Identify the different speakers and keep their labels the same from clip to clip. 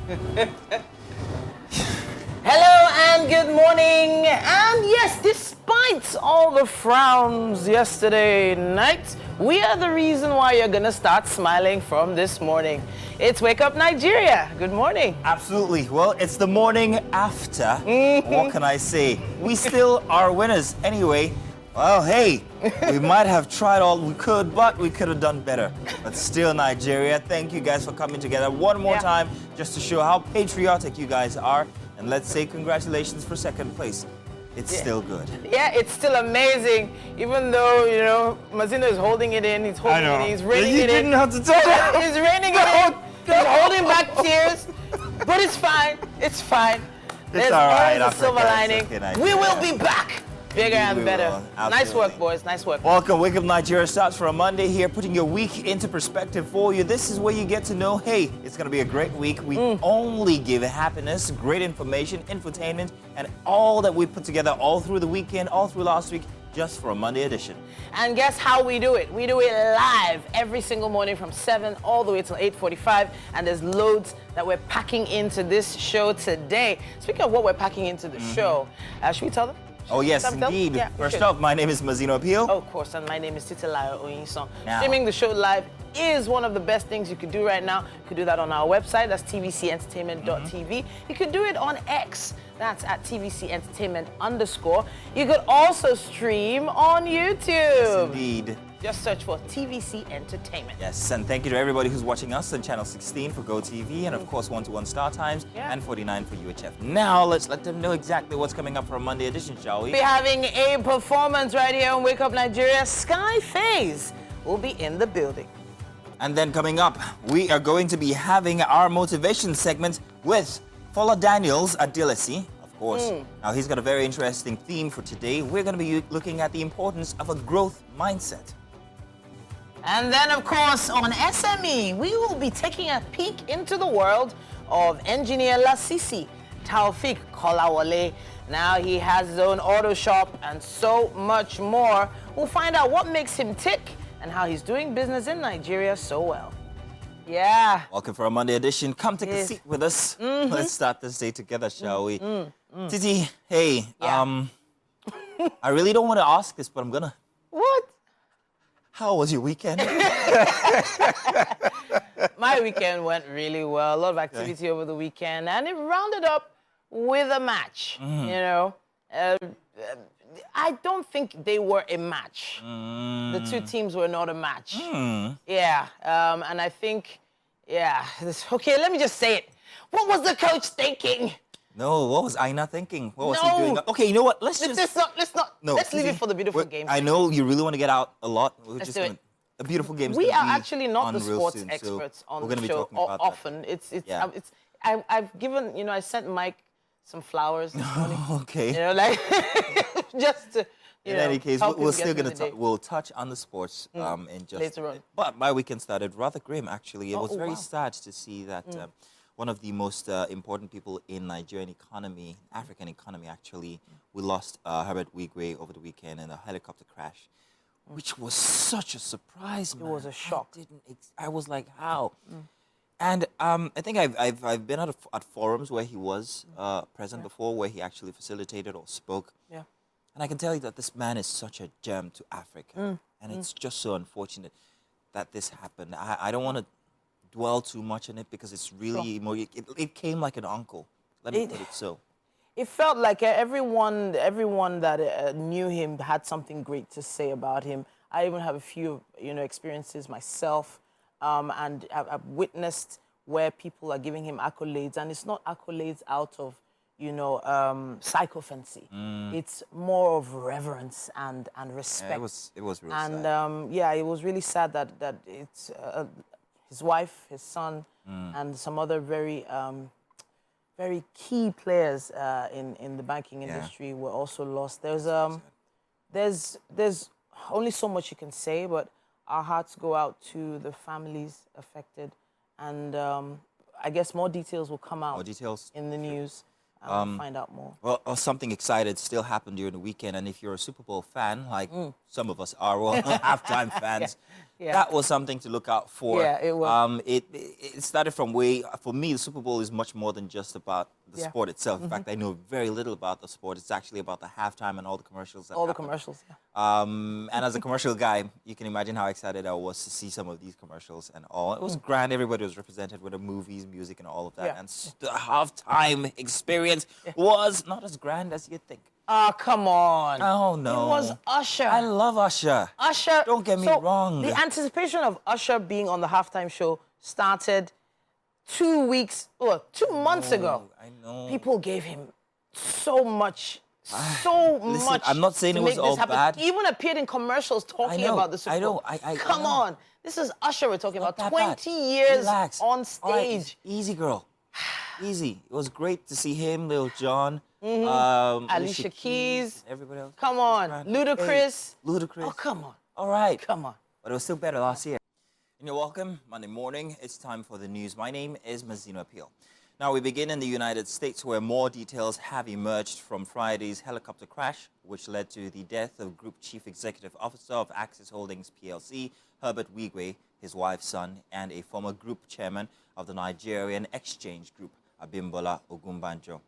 Speaker 1: Hello and good morning. And yes, despite all the frowns yesterday night, we are the reason why you're going to start smiling from this morning. It's Wake Up Nigeria. Good morning.
Speaker 2: Absolutely. Well, it's the morning after. What can I say? We still are winners. Anyway, well, hey, we might have tried all we could, but we could have done better. But still, Nigeria, thank you guys for coming together one more time just to show how patriotic you guys are. And let's say congratulations for second place. It's still good.
Speaker 1: Yeah, it's still amazing. Even though, you know, Mazino is holding it in, he's holding it in, he's reining it in.
Speaker 2: You didn't have to tell me.
Speaker 1: He's reining it in. He's holding back tears. But it's fine. It's fine. There's always a silver lining. We will be back. Bigger and better. Nice work, boys. Nice work.
Speaker 2: Welcome. Wake Up Nigeria starts for a Monday here, putting your week into perspective for you. This is where you get to know, hey, it's going to be a great week. We only give happiness, great information, infotainment, and all that we put together all through the weekend, all through last week, just for a Monday edition.
Speaker 1: And guess how we do it? We do it live every single morning from 7 all the way till 8:45. And there's loads that we're packing into this show today. Speaking of what we're packing into the show, should we tell them?
Speaker 2: Oh, yes, indeed.
Speaker 1: Yeah,
Speaker 2: First off, my name is Mazino Appeal.
Speaker 1: Oh, of course, and my name is Titilayo Oyinson. Streaming the show live is one of the best things you could do right now. You could do that on our website, that's tvcentertainment.tv. You could do it on X, that's at tvcentertainment_. You could also stream on YouTube.
Speaker 2: Yes, indeed.
Speaker 1: Just search for TVC Entertainment.
Speaker 2: Yes, and thank you to everybody who's watching us on channel 16 for GOTV, and of course 121 StarTimes and 49 for UHF. Now let's let them know exactly what's coming up for a Monday edition, shall we?
Speaker 1: We'll be having a performance right here on Wake Up Nigeria. Sky Phase will be in the building.
Speaker 2: And then coming up, we are going to be having our motivation segment with Fola Daniels at Dilesi. Of course. Now he's got a very interesting theme for today. We're going to be looking at the importance of a growth mindset.
Speaker 1: And then, of course, on SME, we will be taking a peek into the world of engineer Lasisi Taufik Kolawole. Now he has his own auto shop and so much more. We'll find out what makes him tick and how he's doing business in Nigeria so well. Yeah.
Speaker 2: Welcome for a Monday edition. Come take a seat with us. Let's start this day together, shall we? Titi, hey, I really don't want to ask this, but I'm gonna.
Speaker 1: What?
Speaker 2: How was your weekend?
Speaker 1: My weekend went really well. A lot of activity over the weekend, and it rounded up with a match. You know, I don't think they were a match. The two teams were not a match. Yeah, and I think, okay, let me just say it. What was the coach thinking?
Speaker 2: No, what was Aina thinking? What was he doing? Okay, you know what? Let's
Speaker 1: leave it for the beautiful game.
Speaker 2: I know you really want to get out a lot.
Speaker 1: Let's do it.
Speaker 2: A beautiful game.
Speaker 1: We are actually not the sports experts on the show often. I've given, you know, I sent Mike some flowers this morning.
Speaker 2: Okay.
Speaker 1: You know, like just to, you know.
Speaker 2: In any case, we're still gonna we'll touch on the sports in just
Speaker 1: later on.
Speaker 2: But my weekend started rather grim actually. It was very sad to see that one of the most important people in Nigerian economy, African economy actually, we lost Herbert Wigwe over the weekend in a helicopter crash, which was such a surprise, man.
Speaker 1: It was a shock.
Speaker 2: I was like, how? And I think I've been at forums where he was present before, where he actually facilitated or spoke. Yeah. And I can tell you that this man is such a gem to Africa. And it's just so unfortunate that this happened. I don't want to dwell too much on it because it's really it came like an uncle. Let me put it so.
Speaker 1: It felt like everyone that knew him had something great to say about him. I even have a few, you know, experiences myself, and I've witnessed where people are giving him accolades, and it's not accolades out of, you know, sycophancy. It's more of reverence and respect.
Speaker 2: Yeah, it was really
Speaker 1: sad.
Speaker 2: And
Speaker 1: yeah, it was really sad that it's his wife, his son, and some other very key players in the banking industry were also lost. There's only so much you can say, but our hearts go out to the families affected, and I guess more details will come out in the news. We'll find out more.
Speaker 2: Well, something exciting still happened during the weekend, and if you're a Super Bowl fan, like some of us are halftime fans.
Speaker 1: Yeah.
Speaker 2: That was something to look out for.
Speaker 1: Yeah, it was.
Speaker 2: It started from for me, the Super Bowl is much more than just about the sport itself. In fact, I know very little about the sport. It's actually about the halftime and all the commercials that
Speaker 1: All the
Speaker 2: happen.
Speaker 1: commercials, yeah.
Speaker 2: And as a commercial guy, you can imagine how excited I was to see some of these commercials and all. It was grand. Everybody was represented with the movies, music, and all of that.
Speaker 1: Yeah.
Speaker 2: And the halftime experience was not as grand as you'd think.
Speaker 1: Oh, come on.
Speaker 2: Oh, no.
Speaker 1: It was Usher.
Speaker 2: I love Usher.
Speaker 1: Usher.
Speaker 2: Don't get me wrong.
Speaker 1: The anticipation of Usher being on the halftime show started 2 months ago.
Speaker 2: I know.
Speaker 1: People gave him so much.
Speaker 2: Listen,
Speaker 1: Much.
Speaker 2: I'm not saying
Speaker 1: to
Speaker 2: it was
Speaker 1: make
Speaker 2: all
Speaker 1: this happen.
Speaker 2: bad.
Speaker 1: He even appeared in commercials talking about the Super Bowl. Come on. This is Usher we're talking about. 20 years
Speaker 2: Relax.
Speaker 1: on
Speaker 2: All
Speaker 1: stage.
Speaker 2: right, easy, girl. Easy. It was great to see him, Lil Jon,
Speaker 1: Alicia Keys.
Speaker 2: everybody else.
Speaker 1: Come on. Ludacris.
Speaker 2: Hey, Ludacris.
Speaker 1: Oh, come on.
Speaker 2: All right.
Speaker 1: Come on.
Speaker 2: But it was still better last year. And you're welcome. Monday morning, it's time for the news. My name is Mazino Appeal. Now, we begin in the United States, where more details have emerged from Friday's helicopter crash, which led to the death of Group Chief Executive Officer of Axis Holdings PLC, Herbert Wigwe, his wife's son, and a former group chairman of the Nigerian Exchange Group, Abimbola Ogunbanjo.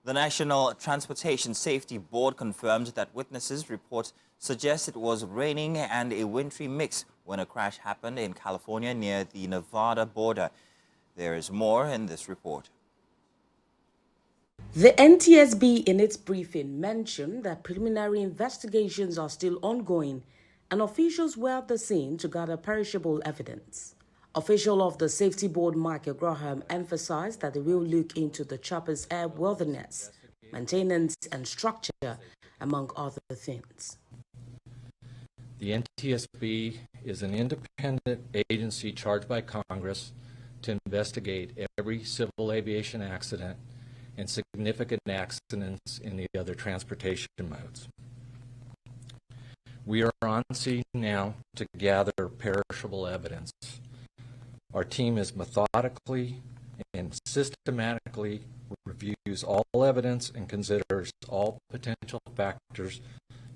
Speaker 2: The National Transportation Safety Board confirmed that witnesses' report suggests it was raining and a wintry mix when a crash happened in California near the Nevada border. There is more in this report.
Speaker 3: The NTSB in its briefing mentioned that preliminary investigations are still ongoing and officials were at the scene to gather perishable evidence. Official of the Safety Board, Michael Graham, emphasized that they will look into the chopper's airworthiness, maintenance and structure, among other things.
Speaker 4: The NTSB is an independent agency charged by Congress to investigate every civil aviation accident and significant accidents in the other transportation modes. We are on scene now to gather perishable evidence. Our team is methodically and systematically reviews all evidence and considers all potential factors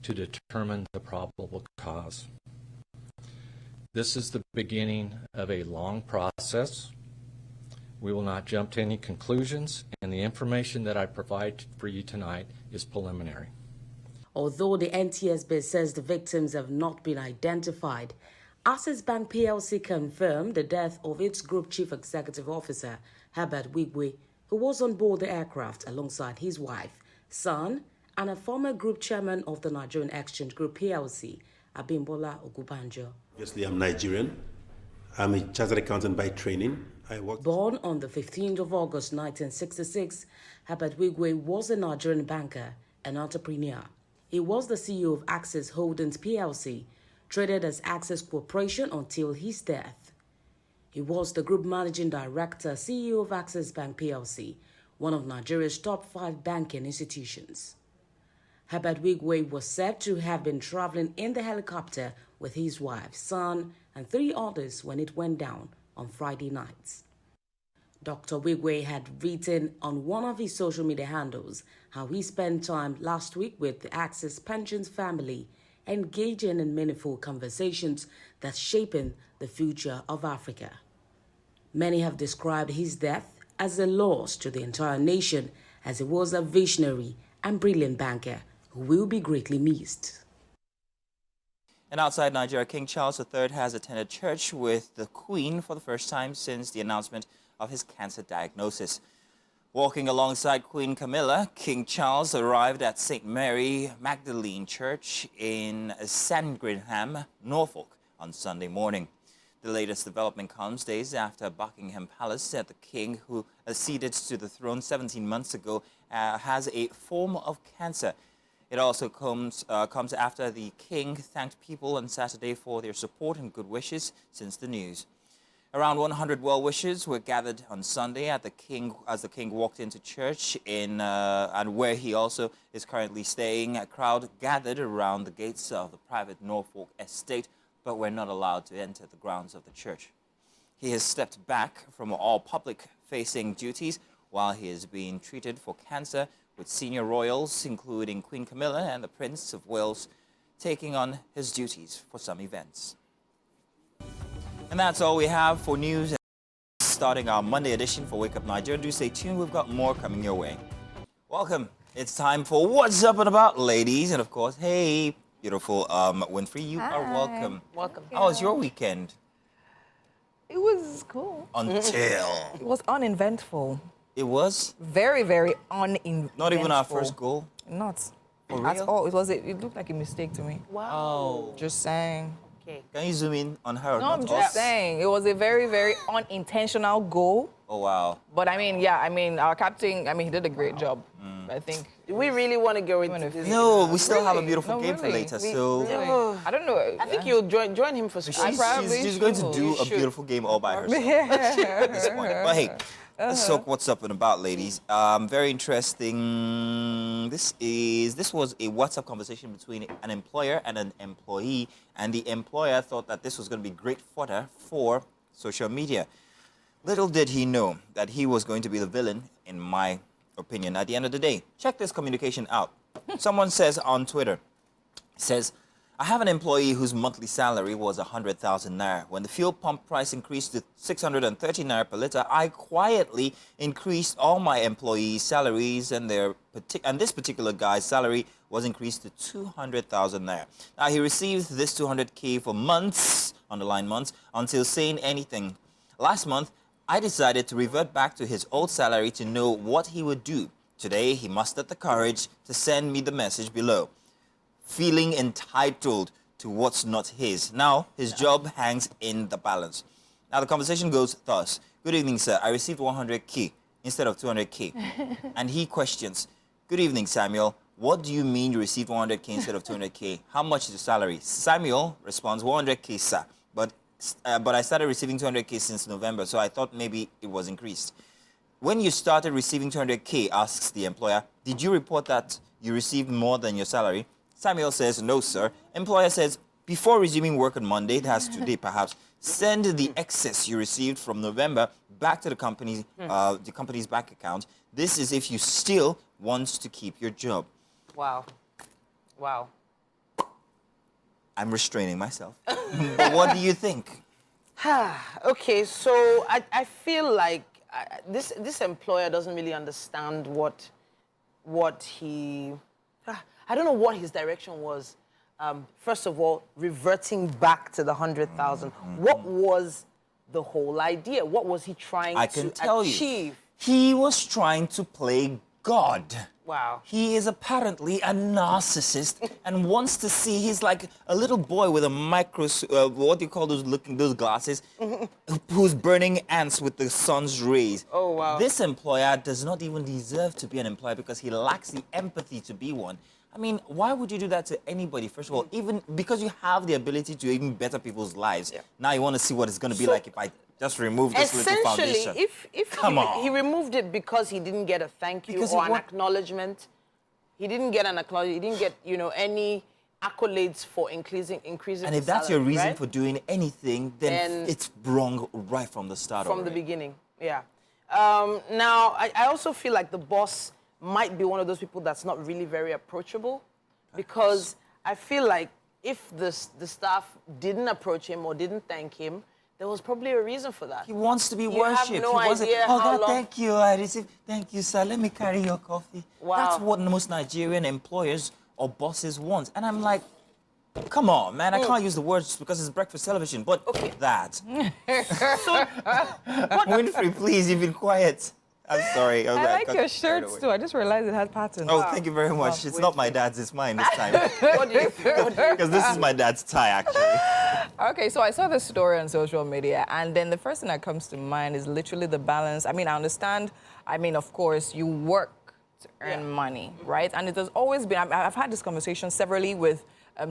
Speaker 4: to determine the probable cause. This is the beginning of a long process. We will not jump to any conclusions, and the information that I provide for you tonight is preliminary.
Speaker 3: Although the NTSB says the victims have not been identified, Access Bank PLC confirmed the death of its Group Chief Executive Officer, Herbert Wigwe, who was on board the aircraft alongside his wife, son, and a former group chairman of the Nigerian Exchange Group PLC, Abimbola Ogunbanjo.
Speaker 5: Obviously, I'm Nigerian. I'm a chartered accountant by training.
Speaker 3: Born on the 15th of August 1966, Herbert Wigwe was a Nigerian banker and entrepreneur. He was the CEO of Access Holdings PLC, traded as Access Corporation until his death. He was the Group Managing Director, CEO of Access Bank PLC, one of Nigeria's top 5 banking institutions. Herbert Wigwe was said to have been traveling in the helicopter with his wife, son, and 3 others when it went down on Friday nights. Dr. Wigwe had written on one of his social media handles how he spent time last week with the Access Pensions family, engaging in meaningful conversations that shaping the future of Africa. Many have described his death as a loss to the entire nation, as he was a visionary and brilliant banker who will be greatly missed.
Speaker 2: And outside Nigeria, King Charles III has attended church with the Queen for the first time since the announcement of his cancer diagnosis. Walking alongside Queen Camilla, King Charles arrived at St. Mary Magdalene Church in Sandringham, Norfolk, on Sunday morning. The latest development comes days after Buckingham Palace said the king, who acceded to the throne 17 months ago, has a form of cancer. It also comes after the king thanked people on Saturday for their support and good wishes since the news. Around 100 well-wishers were gathered on Sunday as the king walked into church and where he also is currently staying. A crowd gathered around the gates of the private Norfolk estate, but were not allowed to enter the grounds of the church. He has stepped back from all public-facing duties while he is being treated for cancer, with senior royals, including Queen Camilla and the Prince of Wales, taking on his duties for some events. And that's all we have for news. Starting our Monday edition for Wake Up Nigeria. Do stay tuned. We've got more coming your way. Welcome. It's time for What's Up and About, ladies. And of course, hey, beautiful Winfrey, you are welcome.
Speaker 1: Welcome.
Speaker 2: How was your weekend?
Speaker 6: It was cool.
Speaker 2: Until.
Speaker 6: It was uneventful.
Speaker 2: It was?
Speaker 6: Very, very uneventful.
Speaker 2: Not even our first goal?
Speaker 6: Not
Speaker 2: For
Speaker 6: at
Speaker 2: real?
Speaker 6: all. It looked like a mistake to me.
Speaker 1: Wow.
Speaker 2: Oh.
Speaker 6: Just saying.
Speaker 1: Okay.
Speaker 2: Can you zoom in on her?
Speaker 6: No, I'm
Speaker 2: not
Speaker 6: just
Speaker 2: us?
Speaker 6: saying. It was a very, very unintentional goal.
Speaker 2: Oh, wow.
Speaker 6: But I mean, yeah, our captain, he did a great job. I think.
Speaker 1: Do we really want to go into this?
Speaker 2: No, we still have a beautiful
Speaker 6: No,
Speaker 2: game for
Speaker 6: really.
Speaker 2: later,
Speaker 6: We-
Speaker 2: so...
Speaker 6: really. I don't know.
Speaker 1: I think you'll join him for school.
Speaker 2: She's going to do a beautiful game all by herself at this point. But hey, let's talk what's up and about, ladies. Very interesting. This was a WhatsApp conversation between an employer and an employee, and the employer thought that this was going to be great fodder for social media. Little did he know that he was going to be the villain, in my opinion, at the end of the day. Check this communication out. Someone says on Twitter, says, I have an employee whose monthly salary was 100,000 naira. When the fuel pump price increased to 630 naira per liter, I quietly increased all my employees' salaries, and this particular guy's salary was increased to 200,000 naira. Now, he received this 200K for months, underline months, until saying anything. Last month, I decided to revert back to his old salary to know what he would do. Today, he mustered the courage to send me the message below, feeling entitled to what's not his. Now, his job hangs in the balance. Now, the conversation goes thus. Good evening, sir. I received 100K instead of 200K. And he questions, good evening, Samuel. What do you mean you received 100K instead of 200K? How much is your salary? Samuel responds, 100K, sir. But I started receiving 200K since November, so I thought maybe it was increased. When you started receiving 200K, asks the employer, did you report that you received more than your salary? Samuel says, no, sir. Employer says, before resuming work on Monday, that's today perhaps, send the excess you received from November back to the company's bank account. This is if you still want to keep your job.
Speaker 1: Wow. Wow.
Speaker 2: I'm restraining myself. But what do you think?
Speaker 1: Okay, so I feel like this employer doesn't really understand what he... I don't know what his direction was. First of all, reverting back to the 100,000. What was the whole idea? What was he trying to achieve? I can tell you.
Speaker 2: He was trying to play God.
Speaker 1: Wow.
Speaker 2: He is apparently a narcissist and wants to see, he's like a little boy with a what do you call those glasses, who's burning ants with the sun's rays.
Speaker 1: Oh, wow.
Speaker 2: This employer does not even deserve to be an employer because he lacks the empathy to be one. I mean, why would you do that to anybody, first of all? Even because you have the ability to even better people's lives. Yeah. Now you want to see what it's going to be like if I just remove this little foundation.
Speaker 1: Essentially, if he removed it because he didn't get a thank you or an acknowledgement, he didn't get an acknowledgement, he didn't get, any accolades for increasing
Speaker 2: And if that's your reason for doing anything, then it's wrong right from the start.
Speaker 1: From the beginning, yeah. Now, I also feel like the boss might be one of those people that's not really very approachable, because I feel like if the staff didn't approach him or didn't thank him, there was probably a reason for that.
Speaker 2: He wants to be
Speaker 1: You
Speaker 2: worshipped.
Speaker 1: have no idea
Speaker 2: oh,
Speaker 1: how
Speaker 2: God,
Speaker 1: long...
Speaker 2: thank you. I received. Thank you, sir. Let me carry your coffee.
Speaker 1: Wow.
Speaker 2: That's what most Nigerian employers or bosses want. And I'm like, come on, man. I can't use the words just because it's breakfast television. But that. Winfrey, please, you've been quiet. I'm sorry.
Speaker 6: I like your shirts too. I just realized it had patterns.
Speaker 2: Oh, thank you very much. It's not my dad's, it's mine this time.
Speaker 1: What do you think?
Speaker 2: Because this is my dad's tie, actually.
Speaker 6: Okay, so I saw this story on social media, and then the first thing that comes to mind is literally the balance. I mean, I understand. I mean, of course, you work to earn money, right? And it has always been, I've had this conversation severally with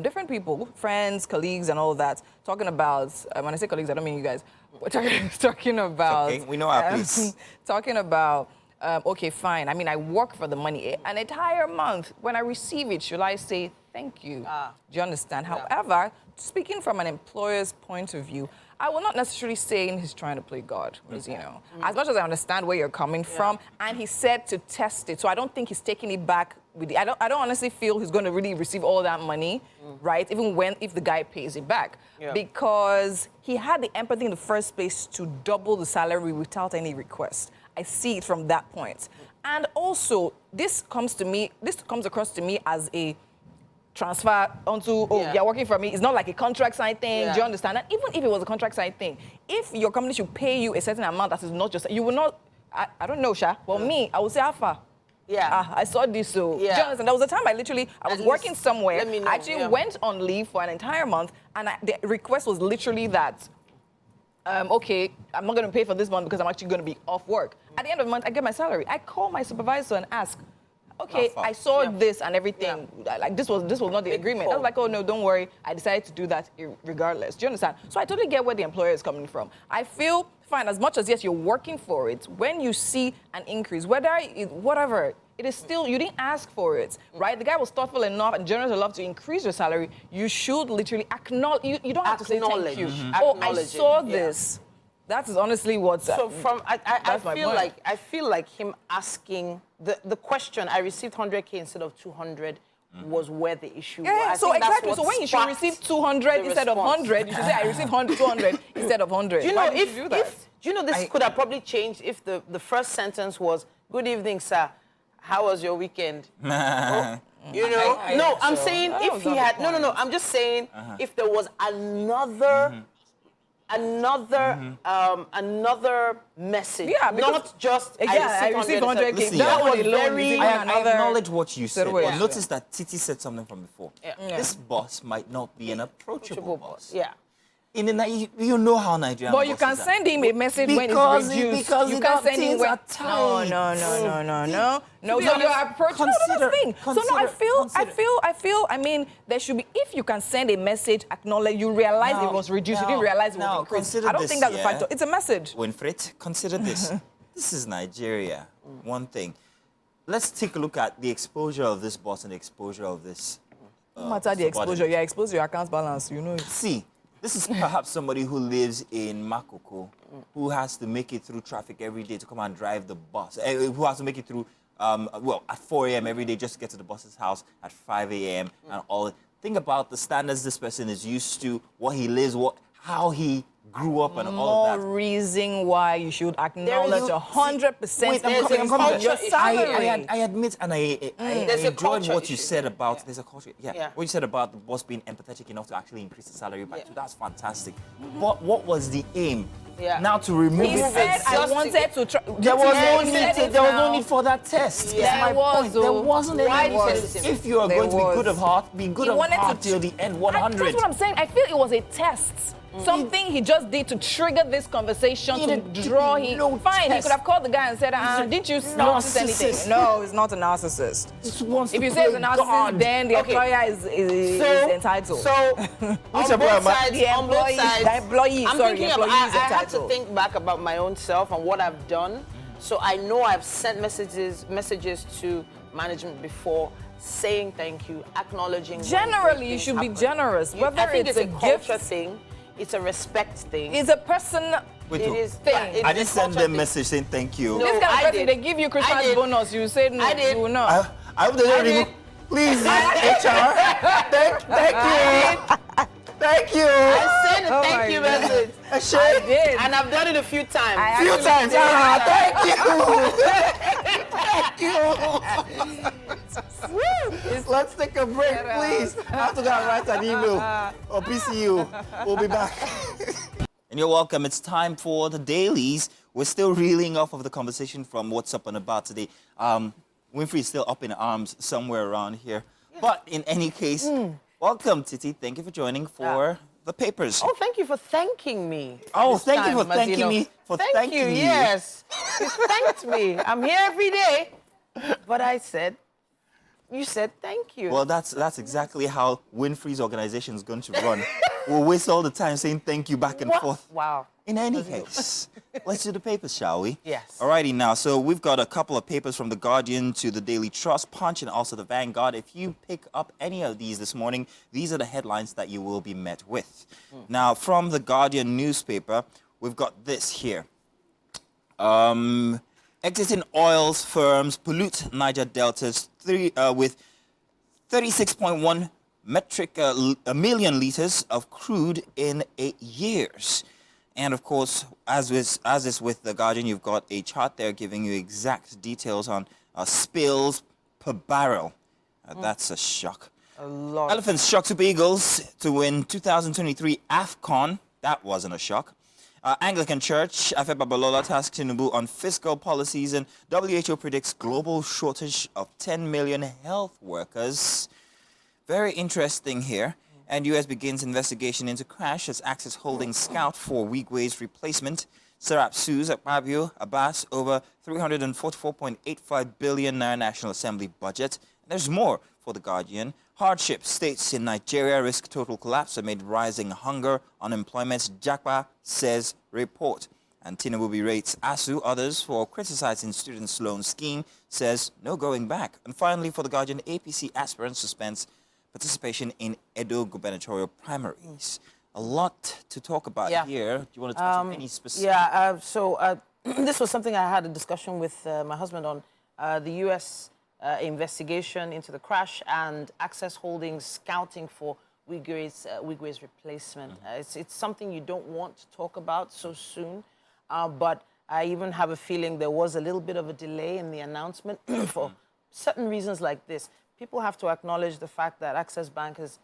Speaker 6: different people, friends, colleagues, and all that, talking about, when I say colleagues, I don't mean you guys, we're talking about...
Speaker 2: Okay, we know our place.
Speaker 6: Talking about, okay, fine, I mean, I work for the money an entire month. When I receive it, should I say thank you? Do you understand? Yeah. However, speaking from an employer's point of view, I will not necessarily say he's trying to play God, because, as much as I understand where you're coming from, and he said to test it, so I don't think he's taking it back I don't honestly feel he's going to really receive all that money, right? Even if the guy pays it back, because he had the empathy in the first place to double the salary without any request. I see it from that point. And also, this comes across to me as a transfer onto, you're working for me. It's not like a contract side thing. Do you understand? And even if it was a contract side thing, if your company should pay you a certain amount that is not just, you will not, I don't know, Sha. Well, me, I would say, Alpha. Yeah. I saw this, so. Do you understand? There was a time I was working somewhere. I actually went on leave for an entire month, and the request was literally that, okay, I'm not going to pay for this month because I'm actually going to be off work. At the end of the month, I get my salary. I call my supervisor and ask, okay, I saw this and everything. Like, this was not the agreement. I was like, oh, no, don't worry. I decided to do that regardless. Do you understand? So I totally get where the employer is coming from. I feel fine, as much as, yes, you're working for it, when you see an increase, whatever, it is still, you didn't ask for it, right? The guy was thoughtful enough and generous enough to increase your salary. You should literally acknowledge, you don't have to say thank you. Oh, I saw this. That is honestly what's...
Speaker 1: So I feel like him asking, the question, I received 100K instead of 200, was where the issue was.
Speaker 6: Yeah, so exactly. So when you should receive 200 instead of 100, you should say, I received 200 instead of 100.
Speaker 1: Do you know, do you know this could have probably changed if the first sentence was, good evening, sir. How was your weekend? You know? I'm saying if he had... No. I'm just saying if there was another message. Yeah, not just
Speaker 6: I received 100K.
Speaker 2: Listen,
Speaker 6: That one alone.
Speaker 2: I acknowledge what you said.
Speaker 6: But
Speaker 2: notice that Titi said something from before. This boss might not be an approachable boss.
Speaker 1: Yeah.
Speaker 2: You know how Nigerian
Speaker 6: But you can send him a message when it's reduced.
Speaker 2: Because
Speaker 6: you can send him when...
Speaker 2: No.
Speaker 6: So you are approaching... No, that's the thing. So no, I mean, there should be... If you can send a message, acknowledge, you realize it was reduced, you didn't realize it was increased. I don't think that's a factor. It's a message.
Speaker 2: Winfred, consider this. This is Nigeria. One thing. Let's take a look at the exposure of this boss and the exposure of this...
Speaker 6: No matter the exposure, you expose your account balance, you know it.
Speaker 2: See, this is perhaps somebody who lives in Makoko, who has to make it through traffic every day to come and drive the bus, who has to make it through, at 4 a.m. every day just to get to the boss's house at 5 a.m. and all. Think about the standards this person is used to, what he lives, how he grew up and all of that.
Speaker 6: More reason why you should acknowledge 100% your salary.
Speaker 2: I admit and I enjoyed what you said about, there's a culture, what you said about the boss being empathetic enough to actually increase the salary by 2, that's fantastic. But what was the aim? Now to remove it.
Speaker 6: He said, I wanted to try.
Speaker 2: There was no need for that test.
Speaker 6: There was.
Speaker 2: There wasn't any
Speaker 6: test.
Speaker 2: If you are going to be good of heart, be good of heart till the end, 100.
Speaker 6: That's what I'm saying. I feel it was a test. Something he just did to trigger this conversation, to draw him. Fine, he could have called the guy and said, didn't you notice anything? No, it's not a narcissist. If you say it's a narcissist, then the employer is entitled.
Speaker 1: So, on both sides, the employee is entitled. I have to think back about my own self and what I've done. So I know I've sent messages to management before, saying thank you, acknowledging.
Speaker 6: Generally, you should be generous. Whether
Speaker 1: I think
Speaker 6: it's
Speaker 1: a
Speaker 6: gift
Speaker 1: culture thing, it's a respect thing.
Speaker 6: It's a person thing.
Speaker 2: I didn't send them a message saying thank you.
Speaker 6: No, this kind of person, they give you Christmas bonus. You say no, you will not.
Speaker 2: I hope they don't even... Please, HR. Thank you. Thank you.
Speaker 1: I sent a thank you message.
Speaker 6: I did.
Speaker 1: And I've done it a few times.
Speaker 2: Thank you. Let's take a break, please. I have to go and write an email or PCU. We'll be back. And you're welcome. It's time for the dailies. We're still reeling off of the conversation from What's Up and About today. Winfrey is still up in arms somewhere around here. But in any case, welcome, Titi. Thank you for joining for the papers.
Speaker 1: Oh, thank you for thanking me.
Speaker 2: Oh, thank you for thanking me.
Speaker 1: Thank you, yes. You thanked me. I'm here every day. But you said thank you.
Speaker 2: Well, that's exactly how Winfrey's organization is going to run. We'll waste all the time saying thank you back and forth.
Speaker 1: Wow.
Speaker 2: In any case, let's do the papers, shall we?
Speaker 1: Yes.
Speaker 2: Alrighty now. So we've got a couple of papers from The Guardian to the Daily Trust, Punch, and also the Vanguard. If you pick up any of these this morning, these are the headlines that you will be met with. Now, from The Guardian newspaper, we've got this here. Exiting oils firms pollute Niger deltas with 36.1 million liters of crude in 8 years. And of course, as is with The Guardian, you've got a chart there giving you exact details on spills per barrel. That's a shock.
Speaker 1: A lot.
Speaker 2: Elephants shock Super Eagles to win 2023 AFCON. That wasn't a shock. Anglican Church, Afe Babalola tasks Tinubu on fiscal policies, and WHO predicts global shortage of 10 million health workers. Very interesting here. And U.S. begins investigation into crash as Access Holdings scout for Wigwe's replacement. Serap sues Akpabio Abbas over 344.85 billion naira National Assembly budget. And there's more for The Guardian. Hardship states in Nigeria risk total collapse amid rising hunger, unemployment, JAPA says report. And Tinubu berates ASU, others for criticizing students' loan scheme, says no going back. And finally, for The Guardian, APC aspirants suspends participation in Edo gubernatorial primaries. A lot to talk about here. Do you want to touch on any specific?
Speaker 1: This was something I had a discussion with my husband on, the U.S. Investigation into the crash and Access Holdings scouting for Wigwe's replacement. It's something you don't want to talk about so soon, but I even have a feeling there was a little bit of a delay in the announcement for certain reasons like this. People have to acknowledge the fact that Access Bank has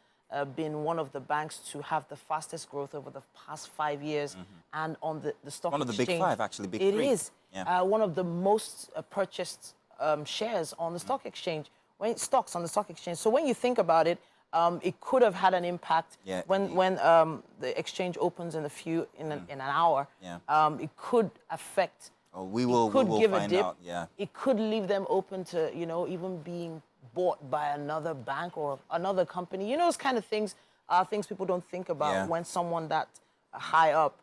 Speaker 1: been one of the banks to have the fastest growth over the past 5 years, and on the stock exchange.
Speaker 2: One of the big five, actually, big three.
Speaker 1: It is. One of the most purchased shares on the stock exchange, stocks on the stock exchange. So when you think about it, it could have had an impact when the exchange opens in an hour. It could affect.
Speaker 2: Oh, we will find out. Yeah.
Speaker 1: It could leave them open to even being bought by another bank or another company. Those kind of things are things people don't think about when someone that high up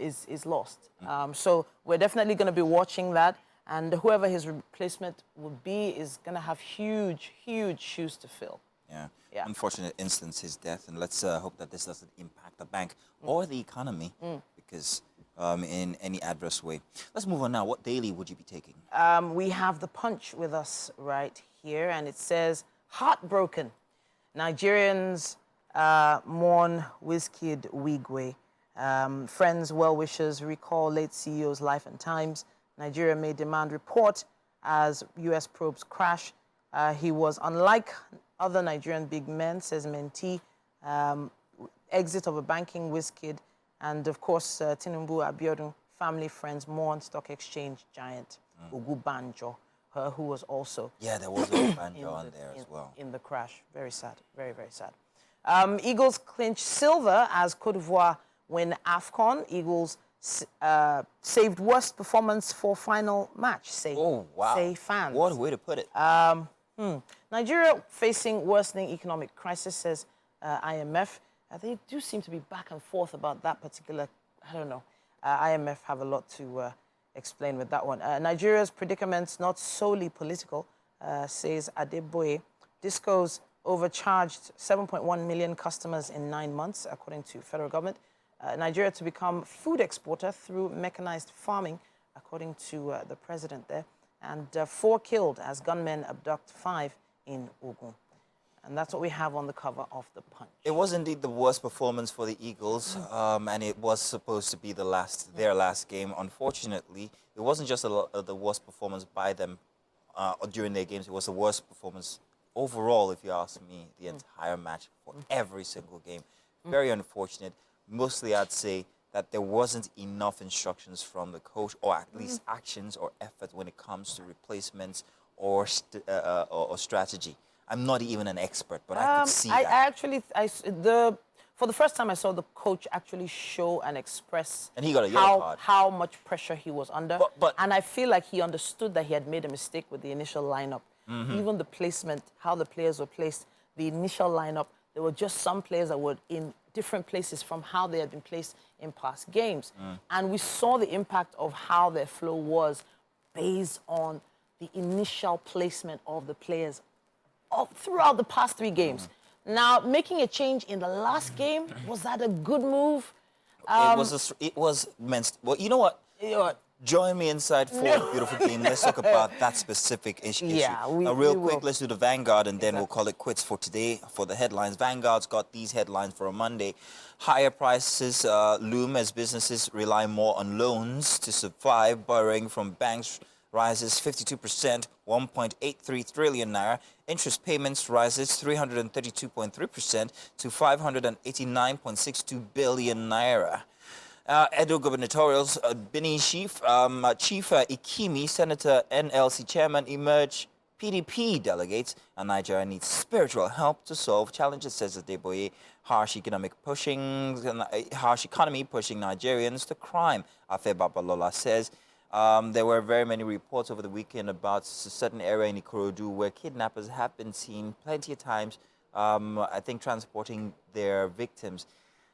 Speaker 1: is lost. So we're definitely going to be watching that. And whoever his replacement will be is going to have huge, huge shoes to fill.
Speaker 2: Yeah. Unfortunate instance, his death. And let's hope that this doesn't impact the bank or the economy because in any adverse way. Let's move on now. What daily would you be taking?
Speaker 1: We have The Punch with us right here, and it says, heartbroken. Nigerians mourn Wizkid Wigwe. Friends, well-wishers recall late CEO's life and times. Nigeria may demand report as U.S. probes crash. He was unlike other Nigerian big men, says Mentee. Exit of a banking Wizkid. And, of course, Tinubu Abiodun, family, friends, mourn stock exchange giant Ogubanjo, who was also...
Speaker 2: Yeah, there was Ogubanjo on there as well.
Speaker 1: In the crash. Very sad. Very, very sad. Eagles clinch silver as Cote d'Ivoire win AFCON. Eagles saved worst performance for final match, say fans.
Speaker 2: What a way to put it.
Speaker 1: Nigeria facing worsening economic crisis, says IMF. They do seem to be back and forth about that particular, I don't know. IMF have a lot to explain with that one. Nigeria's predicaments not solely political, says Adeboye. Discos overcharged 7.1 million customers in 9 months, according to federal government. Nigeria to become food exporter through mechanized farming, according to the president there. And 4 killed as gunmen abduct 5 in Ogun. And that's what we have on the cover of The Punch.
Speaker 2: It was indeed the worst performance for the Eagles, and it was supposed to be their last game. Unfortunately, it wasn't just the worst performance by them during their games. It was the worst performance overall, if you ask me, the entire match for every single game. Very unfortunate. Mostly, I'd say that there wasn't enough instructions from the coach, or at least actions or effort when it comes to replacements or strategy. I'm not even an expert, but I could see that. For the first time, I saw the coach actually show and express and he got a yellow card.
Speaker 1: How much pressure he was under. And I feel like he understood that he had made a mistake with the initial lineup. Even the placement, how the players were placed, the initial lineup, there were just some players that were in different places from how they had been placed in past games. And we saw the impact of how their flow was based on the initial placement of the players throughout the past 3 games. Now, making a change in the last game, was that a good move?
Speaker 2: It was meant. Well, you know what? Join me inside Ford, beautiful team. Let's talk about that specific issue.
Speaker 1: Yeah,
Speaker 2: real
Speaker 1: we
Speaker 2: quick,
Speaker 1: will.
Speaker 2: let's do the Vanguard, and then we'll call it quits for today. For the headlines, Vanguard's got these headlines for a Monday. Higher prices loom as businesses rely more on loans to survive. Borrowing from banks rises 52%, 1.83 trillion naira. Interest payments rises 332.3% to 589.62 billion naira. Edo gubernatorials, Bini Chief Ikimi, Senator NLC Chairman, emerge PDP delegates, and Nigeria needs spiritual help to solve challenges, says Adeboye. Harsh economy pushing Nigerians to crime, Afe Babalola says. There were very many reports over the weekend about a certain area in Ikorodu where kidnappers have been seen plenty of times, I think transporting their victims.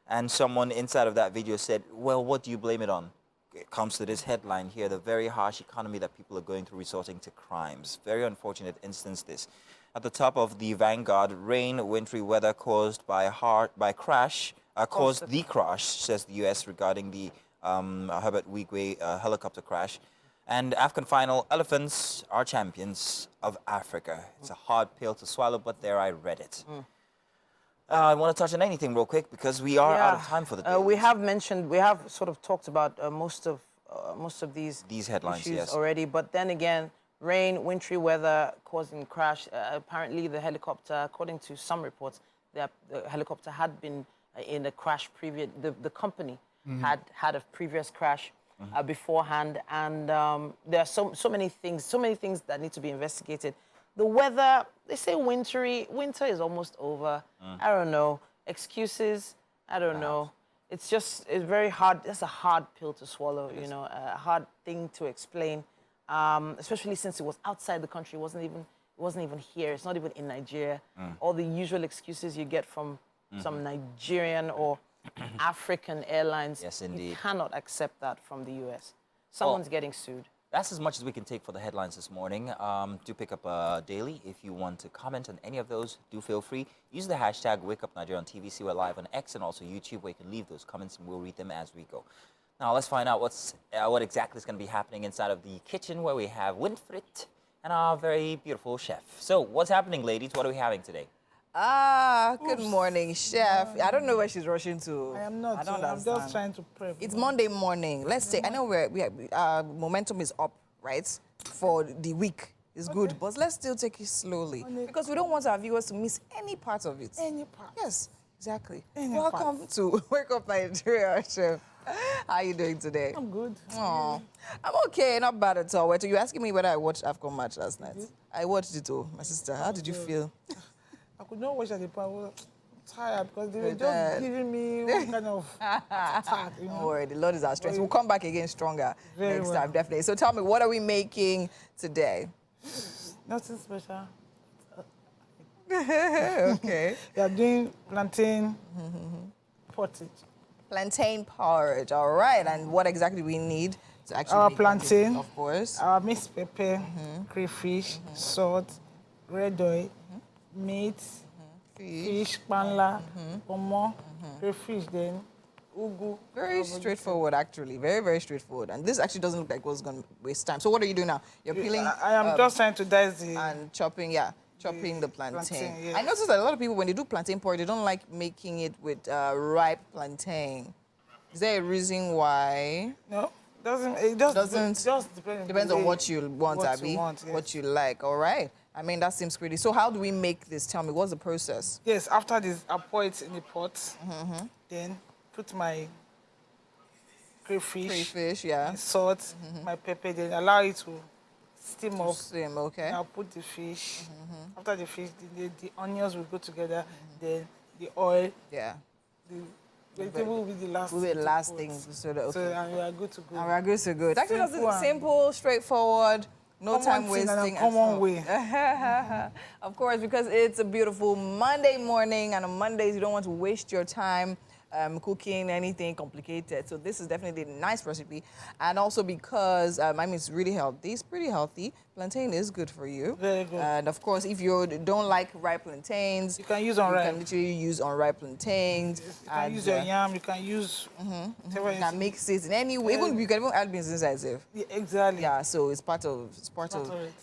Speaker 2: And someone inside of that video said, well, what do you blame it on? It comes to this headline here, the very harsh economy that people are going through resorting to crimes. Very unfortunate instance this. At the top of the Vanguard, rain, wintry weather caused by crash, caused the crash, says the U.S. regarding the Herbert Wigwe helicopter crash. And African final, elephants are champions of Africa. It's a hard pill to swallow, but there I read it. I want to touch on anything real quick because we are out of time for the day.
Speaker 1: We have sort of talked about most of these
Speaker 2: headlines,
Speaker 1: issues
Speaker 2: yes,
Speaker 1: already. But then again, rain, wintry weather causing crash. Apparently, the helicopter, according to some reports, the helicopter had been in a crash previous. The company had a previous crash beforehand, and there are so many things that need to be investigated. The weather, they say wintry. Winter is almost over. I don't know. Excuses, I don't know. It's very hard. That's a hard pill to swallow, you know, a hard thing to explain, especially since it was outside the country. It wasn't even here. It's not even in Nigeria. All the usual excuses you get from some Nigerian or African airlines.
Speaker 2: Yes, indeed.
Speaker 1: You cannot accept that from the U.S. Someone's getting sued.
Speaker 2: That's as much as we can take for the headlines this morning. Do pick up a daily. If you want to comment on any of those, do feel free. Use the hashtag WakeupNigeria on TVC. We're live on X and also YouTube, where you can leave those comments and we'll read them as we go. Now let's find out what exactly is going to be happening inside of the kitchen, where we have Winfried and our very beautiful chef. So what's happening, ladies? What are we having today?
Speaker 6: Good morning, chef. I don't know where she's rushing to.
Speaker 7: I am not.
Speaker 6: I don't
Speaker 7: I'm
Speaker 6: understand.
Speaker 7: just trying to prep.
Speaker 6: It's Monday morning. Let's say, I know momentum is up, right? For the week. It's good, but let's still take it slowly. Because we don't want our viewers to miss any part of it.
Speaker 7: Any part.
Speaker 6: Yes, exactly.
Speaker 7: Any
Speaker 6: Welcome
Speaker 7: part.
Speaker 6: to Wake Up Nigeria, chef. How are you doing today?
Speaker 7: I'm good.
Speaker 6: Oh, I'm okay, not bad at all. Wait, you asking me whether I watched AFCON match last night? I watched it too, my sister. How did you feel?
Speaker 7: I could not watch at the part. I was tired because they were
Speaker 6: You're
Speaker 7: just
Speaker 6: tired.
Speaker 7: giving me one kind of attack. You
Speaker 6: Don't
Speaker 7: know?
Speaker 6: worry, the Lord is our strength. We'll come back again stronger
Speaker 7: Very
Speaker 6: next
Speaker 7: well.
Speaker 6: time, definitely. So tell me, what are we making today?
Speaker 7: Nothing special.
Speaker 6: Okay.
Speaker 7: We are doing plantain pottage.
Speaker 6: Plantain porridge, all right. And what exactly we need to actually
Speaker 7: Our
Speaker 6: make
Speaker 7: plantain,
Speaker 6: it, of course.
Speaker 7: Our mixed pepper, crayfish, salt, red oil, meat, fish, panla, pomo, crayfish, then ugu.
Speaker 6: Very straightforward, actually. Very, very straightforward. And this actually doesn't look like what's going to waste time. So what are you doing now? You're peeling
Speaker 7: I am just trying to dice the...
Speaker 6: and chopping the plantain.
Speaker 7: plantain, yes.
Speaker 6: I noticed that a lot of people, when they do plantain porridge, they don't like making it with ripe plantain. Is there a reason why?
Speaker 7: No, it just
Speaker 6: Depends on what you want,
Speaker 7: what
Speaker 6: Abby.
Speaker 7: you want, yes.
Speaker 6: What you like, all right. I mean, that seems pretty. So how do we make this? Tell me, what's the process?
Speaker 7: Yes, after this, I pour it in the pot. Then put my crayfish,
Speaker 6: Yeah.
Speaker 7: my salt, my pepper, then allow it to steam up.
Speaker 6: Same, okay.
Speaker 7: I'll put the fish. After the fish, the onions will go together. Then the oil,
Speaker 6: Yeah.
Speaker 7: the vegetable will be the last.
Speaker 6: Will be the
Speaker 7: to
Speaker 6: last
Speaker 7: put.
Speaker 6: thing. So, okay.
Speaker 7: So and we are good to go.
Speaker 6: And we're good to go. Actually, that's
Speaker 7: Simple and-
Speaker 6: simple, straightforward, no
Speaker 7: Common
Speaker 6: time
Speaker 7: thing
Speaker 6: wasting.
Speaker 7: and a
Speaker 6: at
Speaker 7: common
Speaker 6: all.
Speaker 7: way.
Speaker 6: Of course, because it's a beautiful Monday morning, and on Mondays you don't want to waste your time cooking anything complicated. So this is definitely a nice recipe. And also because, I mean, it's really healthy. It's pretty healthy. Plantain is good for you.
Speaker 7: Very good.
Speaker 6: And of course, if you don't like ripe plantains,
Speaker 7: You can use unripe.
Speaker 6: You can literally use unripe plantains.
Speaker 7: You can use your yam. You can use.
Speaker 6: You can mix it in any way. Even you can even add beans inside it.
Speaker 7: Yeah, exactly.
Speaker 6: Yeah, so it's part of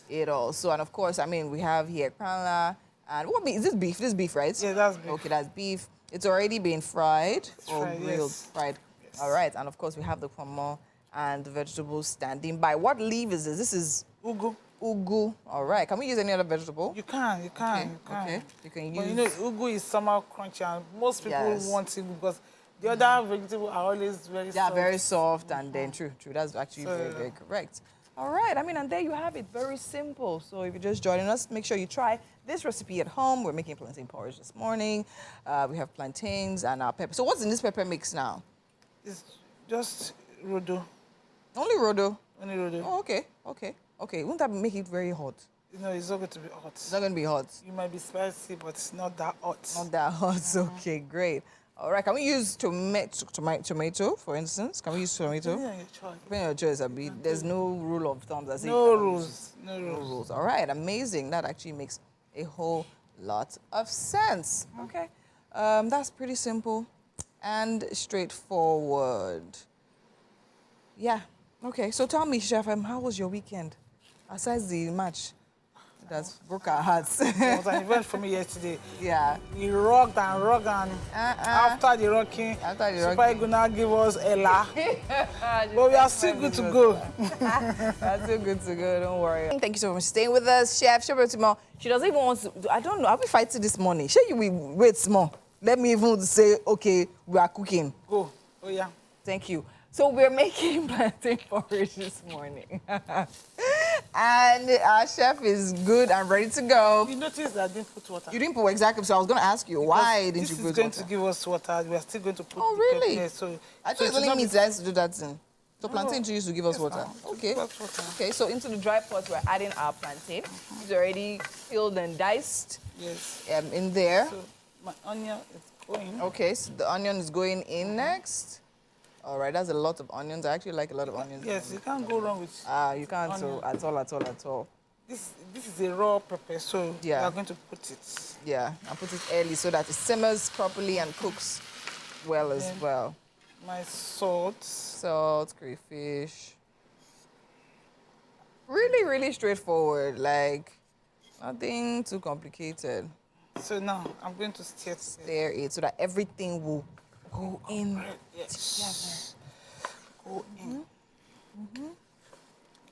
Speaker 6: it all. So and of course, I mean, we have here kranla and what meat is this beef? This is beef, right?
Speaker 7: Yeah, that's beef.
Speaker 6: Okay, that's beef. It's already been fried or
Speaker 7: fried,
Speaker 6: grilled.
Speaker 7: yes.
Speaker 6: Fried.
Speaker 7: Yes.
Speaker 6: All right, and of course we have the pomo and the vegetables standing by. What leaf is this? This is
Speaker 7: Ugu.
Speaker 6: ugu. All right. Can we use any other vegetable?
Speaker 7: You can. You can.
Speaker 6: Okay. You can use.
Speaker 7: But you know, ugu is somehow crunchy, and most people
Speaker 6: Yes.
Speaker 7: want it because the other vegetables are always very
Speaker 6: They are
Speaker 7: soft.
Speaker 6: very soft and then true. That's actually
Speaker 7: So-
Speaker 6: very, very correct. All right, I mean, and there you have it, very simple. So if you're just joining us, make sure you try this recipe at home. We're making plantain porridge this morning. We have plantains and our pepper. So what's in this pepper mix now?
Speaker 7: It's just rodo.
Speaker 6: Only rodo.
Speaker 7: Only rodo.
Speaker 6: Oh, okay. Won't that make it very hot?
Speaker 7: You know, it's not going to be hot.
Speaker 6: It's not going to be hot.
Speaker 7: You might be spicy, but it's not that hot.
Speaker 6: Not that hot. Okay, great. All right, can we use tomato, for instance? Can we use tomato?
Speaker 7: Yeah, your choice.
Speaker 6: Depending on your choice, Abi. There's no rule of thumb that says
Speaker 7: No
Speaker 6: you can't
Speaker 7: rules.
Speaker 6: use
Speaker 7: No
Speaker 6: No
Speaker 7: rules.
Speaker 6: rules. All right, amazing. That actually makes a whole lot of sense. Okay, that's pretty simple and straightforward. Yeah. Okay. So tell me, Chef, how was your weekend? Aside the match that broke our hearts.
Speaker 7: It was an event for me yesterday.
Speaker 6: Yeah.
Speaker 7: We rocked and after the rocking, Super Eagle now give us Ella. But we are still good to go.
Speaker 6: That's still good to go. Don't worry. Thank you so much for staying with us, Chef. She doesn't even want to. I don't know. Are we fighting this morning? Sure, you will wait small. Let me even say, okay, we are cooking.
Speaker 7: Go. Oh, yeah.
Speaker 6: Thank you. So we're making plantain porridge this morning. And our chef is good and ready to go.
Speaker 7: You notice that I didn't put water.
Speaker 6: You didn't put exactly, so I was going to ask you, why didn't you put water?
Speaker 7: This is going to give us water. We are still going to put
Speaker 6: Oh, really?
Speaker 7: pepper, so
Speaker 6: I thought
Speaker 7: so
Speaker 6: it's
Speaker 7: it
Speaker 6: only
Speaker 7: will not
Speaker 6: means
Speaker 7: be-
Speaker 6: that to do that thing. So plantain to use to give us water.
Speaker 7: ma'am.
Speaker 6: Okay.
Speaker 7: Give us water.
Speaker 6: Okay, so into the dry pot, we're adding our plantain. It's already peeled and diced
Speaker 7: Yes.
Speaker 6: in there.
Speaker 7: So my onion is going.
Speaker 6: Okay, so the onion is going in next. All right, that's a lot of onions. I actually like a lot of onions.
Speaker 7: Yes, you can't go wrong with
Speaker 6: You can't so at all.
Speaker 7: this. This is a raw pepper, so
Speaker 6: Yeah.
Speaker 7: we are going to put it.
Speaker 6: Yeah, and put it early so that it simmers properly and cooks well as well.
Speaker 7: My salt.
Speaker 6: Salt, crayfish. Really, really straightforward. Like, nothing too complicated.
Speaker 7: So now I'm going to stir it.
Speaker 6: Stir it so that everything will go in.
Speaker 7: Yes. Go in. You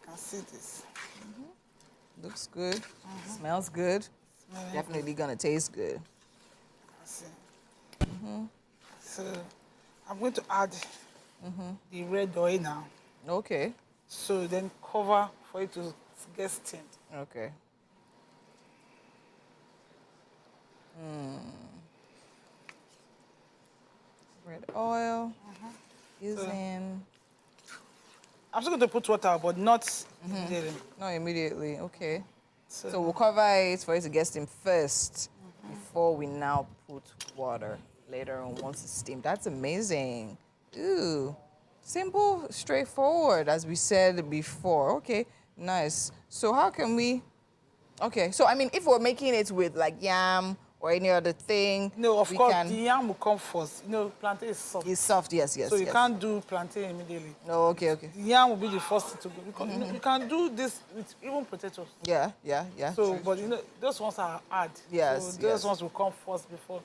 Speaker 7: can see this.
Speaker 6: Looks good. Smells good.
Speaker 7: Smelling
Speaker 6: Definitely gonna taste good.
Speaker 7: You can see. So I'm going to add the red oil now.
Speaker 6: Okay.
Speaker 7: So then cover for it to get steamed.
Speaker 6: Okay. Red oil is in.
Speaker 7: I'm still going to put water, but not immediately.
Speaker 6: Not immediately. Okay.
Speaker 7: So,
Speaker 6: So we'll cover it for it to get steamed first before we now put water later on once it's steamed. That's amazing. Ooh. Simple, straightforward, as we said before. Okay, nice. So how can we... Okay, so I mean, if we're making it with like yam or any other thing,
Speaker 7: no, of
Speaker 6: we
Speaker 7: course,
Speaker 6: can...
Speaker 7: the yam will come first. You know, plantain is soft.
Speaker 6: It's soft, yes.
Speaker 7: So you
Speaker 6: yes.
Speaker 7: can't do plantain immediately.
Speaker 6: Oh, okay.
Speaker 7: The yam will be the first thing to go. Because, you know, you can do this with even potatoes.
Speaker 6: Yeah.
Speaker 7: So,
Speaker 6: true.
Speaker 7: but you know, those ones are hard.
Speaker 6: Yes,
Speaker 7: So those
Speaker 6: yes.
Speaker 7: ones will come first before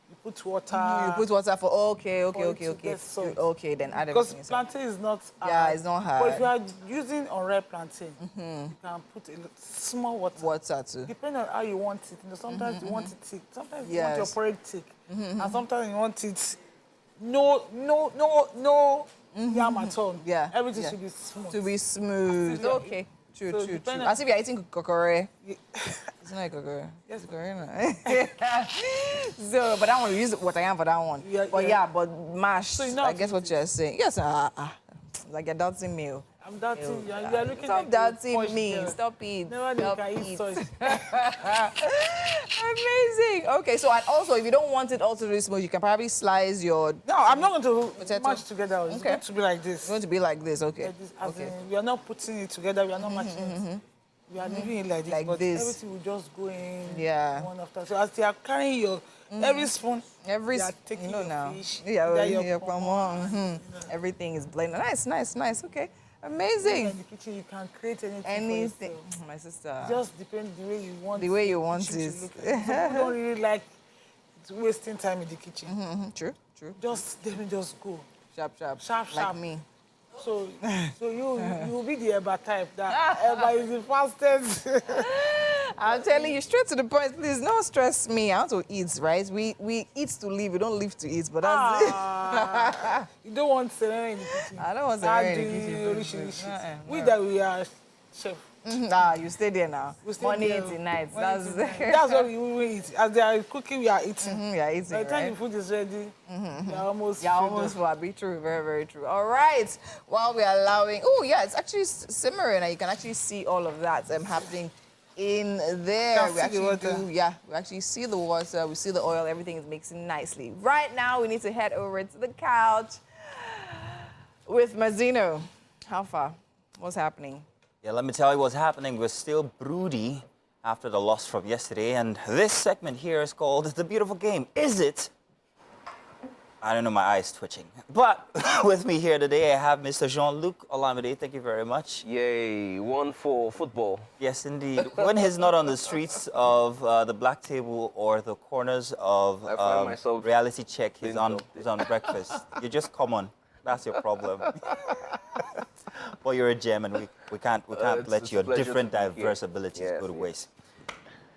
Speaker 7: you put water.
Speaker 6: You put water for... Okay.
Speaker 7: for it to get soft.
Speaker 6: Okay, then add
Speaker 7: Because
Speaker 6: everything inside.
Speaker 7: plantain is not hard.
Speaker 6: Yeah, it's not
Speaker 7: But if you
Speaker 6: hard.
Speaker 7: are using unripe plantain, you can put a small water.
Speaker 6: Water too.
Speaker 7: Depending on how you want it. You know, sometimes you want it thick. Sometimes you
Speaker 6: Yes.
Speaker 7: want your porridge thick. And sometimes you want it no yam at all.
Speaker 6: Yeah,
Speaker 7: Everything
Speaker 6: yeah.
Speaker 7: should be smooth.
Speaker 6: To be smooth.
Speaker 7: As if you're-
Speaker 6: Okay. True.
Speaker 7: so depending-
Speaker 6: As if you're eating kokore.
Speaker 7: Yeah.
Speaker 6: It's not a kokore.
Speaker 7: Yes.
Speaker 6: It's kokore, no. So, but that one, we use what I am for that one.
Speaker 7: Yeah,
Speaker 6: But
Speaker 7: yeah.
Speaker 6: but mash.
Speaker 7: So you know
Speaker 6: I
Speaker 7: how to
Speaker 6: guess
Speaker 7: do
Speaker 6: what you're saying. Yes, like you're doubting me.
Speaker 7: I'm doubting you. You are looking
Speaker 6: Stop
Speaker 7: like
Speaker 6: doubting me. Stop it.
Speaker 7: Never knew you
Speaker 6: Stop
Speaker 7: can eat
Speaker 6: it.
Speaker 7: such.
Speaker 6: Amazing. Okay, so and also if you don't want it all to be smooth, you can probably slice your.
Speaker 7: No, I'm not going to
Speaker 6: Potato.
Speaker 7: match together. It's
Speaker 6: Okay.
Speaker 7: going to be like this.
Speaker 6: It's going to be like this. Okay.
Speaker 7: Like this, as
Speaker 6: Okay.
Speaker 7: in, we are not putting it together. We are not matching it. We are leaving it like this.
Speaker 6: Like
Speaker 7: but
Speaker 6: this.
Speaker 7: everything will just go in
Speaker 6: Yeah.
Speaker 7: one after. So as they are carrying your every spoon, they are taking your fish.
Speaker 6: Yeah,
Speaker 7: then
Speaker 6: your pomo. Everything is blended. Nice, nice, nice. Okay. Amazing.
Speaker 7: In the kitchen, you can create anything.
Speaker 6: Anything.
Speaker 7: For yourself.
Speaker 6: My sister.
Speaker 7: Just depends the way you want.
Speaker 6: The way you
Speaker 7: the
Speaker 6: want
Speaker 7: kitchen to
Speaker 6: it.
Speaker 7: look like. Some people don't really like wasting time in the kitchen.
Speaker 6: True, true.
Speaker 7: Just let me just go.
Speaker 6: Sharp, sharp.
Speaker 7: Sharp,
Speaker 6: Like
Speaker 7: sharp.
Speaker 6: me.
Speaker 7: So you will be the Eba type. That Eba is the fastest.
Speaker 6: I'm telling you, straight to the point. Please, don't stress me. I want to eat, right? We eat to live. We don't live to eat. But that's it.
Speaker 7: You don't want Serena in the kitchen.
Speaker 6: I don't want Serena in the kitchen.
Speaker 7: We that we are chef.
Speaker 6: You stay there now.
Speaker 7: We stay
Speaker 6: Morning
Speaker 7: there.
Speaker 6: till night.
Speaker 7: Morning
Speaker 6: That's
Speaker 7: till night. That's what we eat. As they are cooking, we are eating.
Speaker 6: Yeah, eating,
Speaker 7: By the time
Speaker 6: right?
Speaker 7: the food is ready, you are almost
Speaker 6: Yeah,
Speaker 7: filled
Speaker 6: almost
Speaker 7: up.
Speaker 6: full. Be true. Very, very true. All right. While we're allowing, oh yeah, it's actually simmering, and you can actually see all of that happening in there.
Speaker 7: Can
Speaker 6: We
Speaker 7: see the water.
Speaker 6: we actually see the water. We see the oil. Everything is mixing nicely. Right now, we need to head over to the couch with Mazzino. How far? What's happening?
Speaker 2: Yeah, let me tell you what's happening. We're still broody after the loss from yesterday, and this segment here is called The Beautiful Game. Is it? I don't know, my eye's twitching. But with me here today, I have Mr. Jean-Luc Olamide. Thank you very much.
Speaker 8: Yay, one for football.
Speaker 2: Yes, indeed. When he's not on the streets of the Black Table or the corners of
Speaker 8: I find myself
Speaker 2: Reality Check, he's on
Speaker 8: doing
Speaker 2: breakfast. You just come on. That's your problem. Well, you're a gem, and we can't let
Speaker 8: it's
Speaker 2: your
Speaker 8: a pleasure
Speaker 2: different,
Speaker 8: to be here.
Speaker 2: diverse abilities
Speaker 8: Yes,
Speaker 2: go to
Speaker 8: yes.
Speaker 2: waste.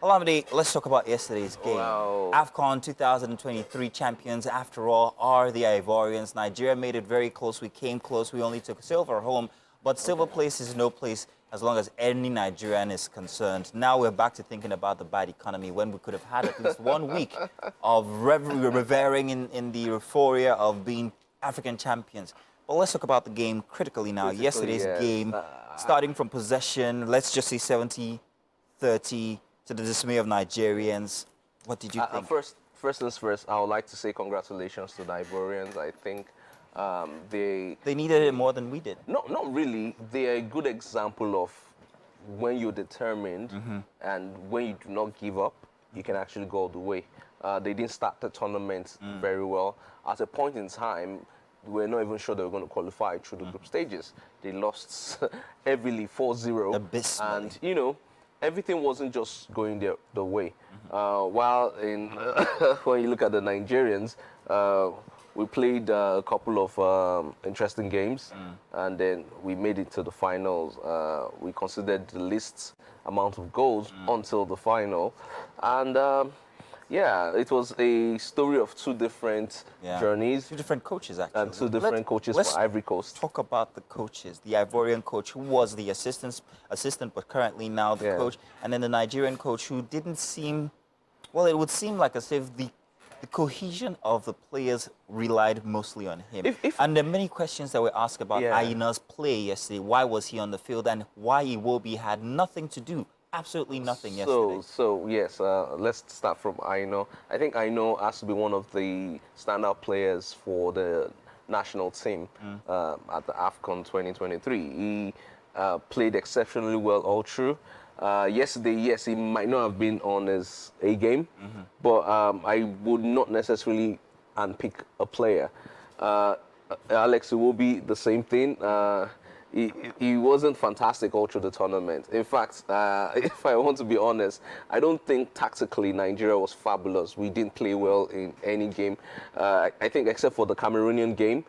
Speaker 2: Olamide, let's talk about yesterday's game.
Speaker 8: Wow.
Speaker 2: AFCON 2023 champions, after all, are the Ivorians. Nigeria made it very close. We came close. We only took silver home. But silver place is no place as long as any Nigerian is concerned. Now we're back to thinking about the bad economy when we could have had at least 1 week of revering in the euphoria of being African champions. But let's talk about the game critically now.
Speaker 8: Critically,
Speaker 2: Yesterday's
Speaker 8: yes.
Speaker 2: game, starting from possession, let's just say 70-30 to the dismay of Nigerians. What did you think?
Speaker 8: First things first, I would like to say congratulations to the Ivorians. I think
Speaker 2: They needed it more than we did.
Speaker 8: not really. They are a good example of when you're determined and when you do not give up, you can actually go all the way. They didn't start the tournament very well. At a point in time, we're not even sure they were going to qualify through the group stages. They lost heavily 4-0.
Speaker 2: Abysmally.
Speaker 8: And, you know, everything wasn't just going the way. While when you look at the Nigerians, we played a couple of interesting games, and then we made it to the finals. We considered the least amount of goals until the final. And yeah, it was a story of two different journeys.
Speaker 2: Two different coaches, actually.
Speaker 8: And two different coaches for Ivory Coast.
Speaker 2: Talk about the coaches. The Ivorian coach, who was the assistant, but currently now the coach. And then the Nigerian coach, who didn't seem, well, it would seem like as if the cohesion of the players relied mostly on him. And there are many questions that were asked about Aina's play yesterday. Why was he on the field? And why Iwobi had nothing to do. Absolutely nothing yesterday.
Speaker 8: So yes, let's start from Aino. I think Aino has to be one of the standout players for the national team at the AFCON 2023. He played exceptionally well all through. Yesterday, yes, he might not have been on his A game, but I would not necessarily unpick a player. Alex Iwobi, the same thing. He wasn't fantastic all through the tournament. In fact, if I want to be honest, I don't think tactically Nigeria was fabulous. We didn't play well in any game. I think except for the Cameroonian game,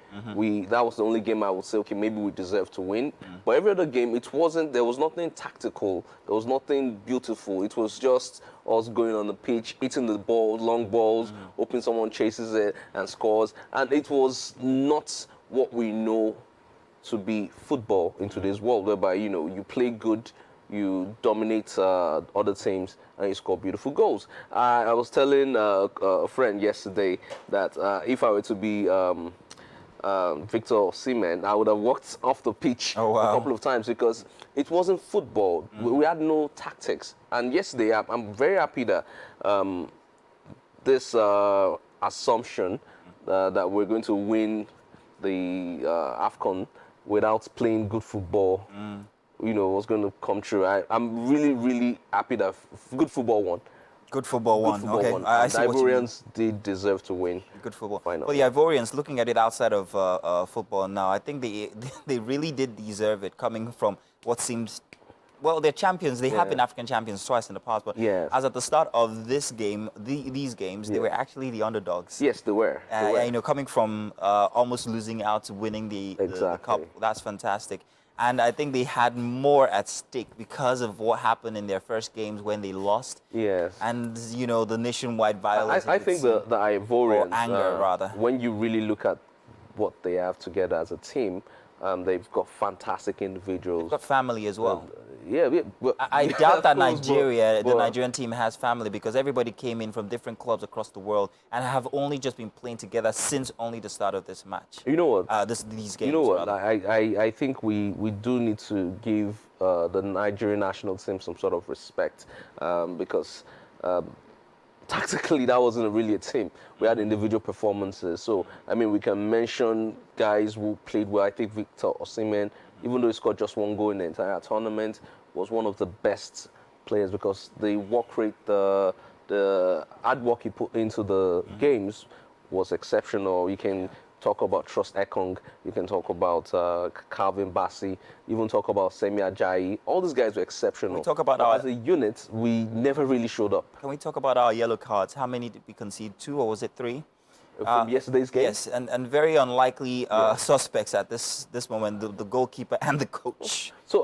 Speaker 8: that was the only game I would say, okay, maybe we deserve to win. But every other game, there was nothing tactical. There was nothing beautiful. It was just us going on the pitch, hitting the ball, long balls, hoping someone chases it and scores. And it was not what we know to be football in today's world, whereby, you know, you play good, you dominate other teams, and you score beautiful goals. I was telling a friend yesterday that if I were to be Victor Osimhen, I would have walked off the pitch
Speaker 2: Oh, wow.
Speaker 8: a couple of times because it wasn't football. We had no tactics. And yesterday, I'm very happy that this assumption that we're going to win the AFCON without playing good football, was going to come true. I'm really, really happy that good football won.
Speaker 2: Good football won.
Speaker 8: Football
Speaker 2: Okay,
Speaker 8: won.
Speaker 2: I
Speaker 8: And
Speaker 2: see
Speaker 8: the
Speaker 2: what you mean.
Speaker 8: Ivorians did deserve to win.
Speaker 2: Good football.
Speaker 8: Final.
Speaker 2: Well, the Ivorians, looking at it outside of football now, I think they really did deserve it, coming from what seems, well, they're champions. They have been African champions twice in the past, but
Speaker 8: Yes.
Speaker 2: as at the start of this game, these games, they were actually the underdogs.
Speaker 8: Yes, they were. They were.
Speaker 2: You know, coming from almost losing out to winning the cup, that's fantastic. And I think they had more at stake because of what happened in their first games when they lost.
Speaker 8: Yes.
Speaker 2: And, you know, the nationwide violence.
Speaker 8: I think the Ivorians,
Speaker 2: or anger, rather.
Speaker 8: when you really look at what they have together as a team, they've got fantastic individuals.
Speaker 2: They've got family as well.
Speaker 8: Well,
Speaker 2: I doubt that
Speaker 8: of course,
Speaker 2: the
Speaker 8: but-
Speaker 2: Nigerian team has family because everybody came in from different clubs across the world and have only just been playing together since only the start of this match.
Speaker 8: You know what?
Speaker 2: These games.
Speaker 8: You know what?
Speaker 2: rather.
Speaker 8: I think we do need to give the Nigerian national team some sort of respect because tactically that wasn't really a team. We had individual performances. So, I mean, we can mention guys who played well. I think Victor Osimhen, even though he scored just one goal in the entire tournament, was one of the best players because the work rate, the hard work he put into the games was exceptional. You can talk about Trust Ekong, you can talk about Calvin Bassey, even talk about Semi Ajayi. All these guys were exceptional.
Speaker 2: We talk about
Speaker 8: but
Speaker 2: our-
Speaker 8: as a unit, we never really showed up.
Speaker 2: Can we talk about our yellow cards? How many did we concede? 2 or was it 3?
Speaker 8: From yesterday's game?
Speaker 2: Yes, and very unlikely suspects at this moment, the goalkeeper and the coach.
Speaker 8: So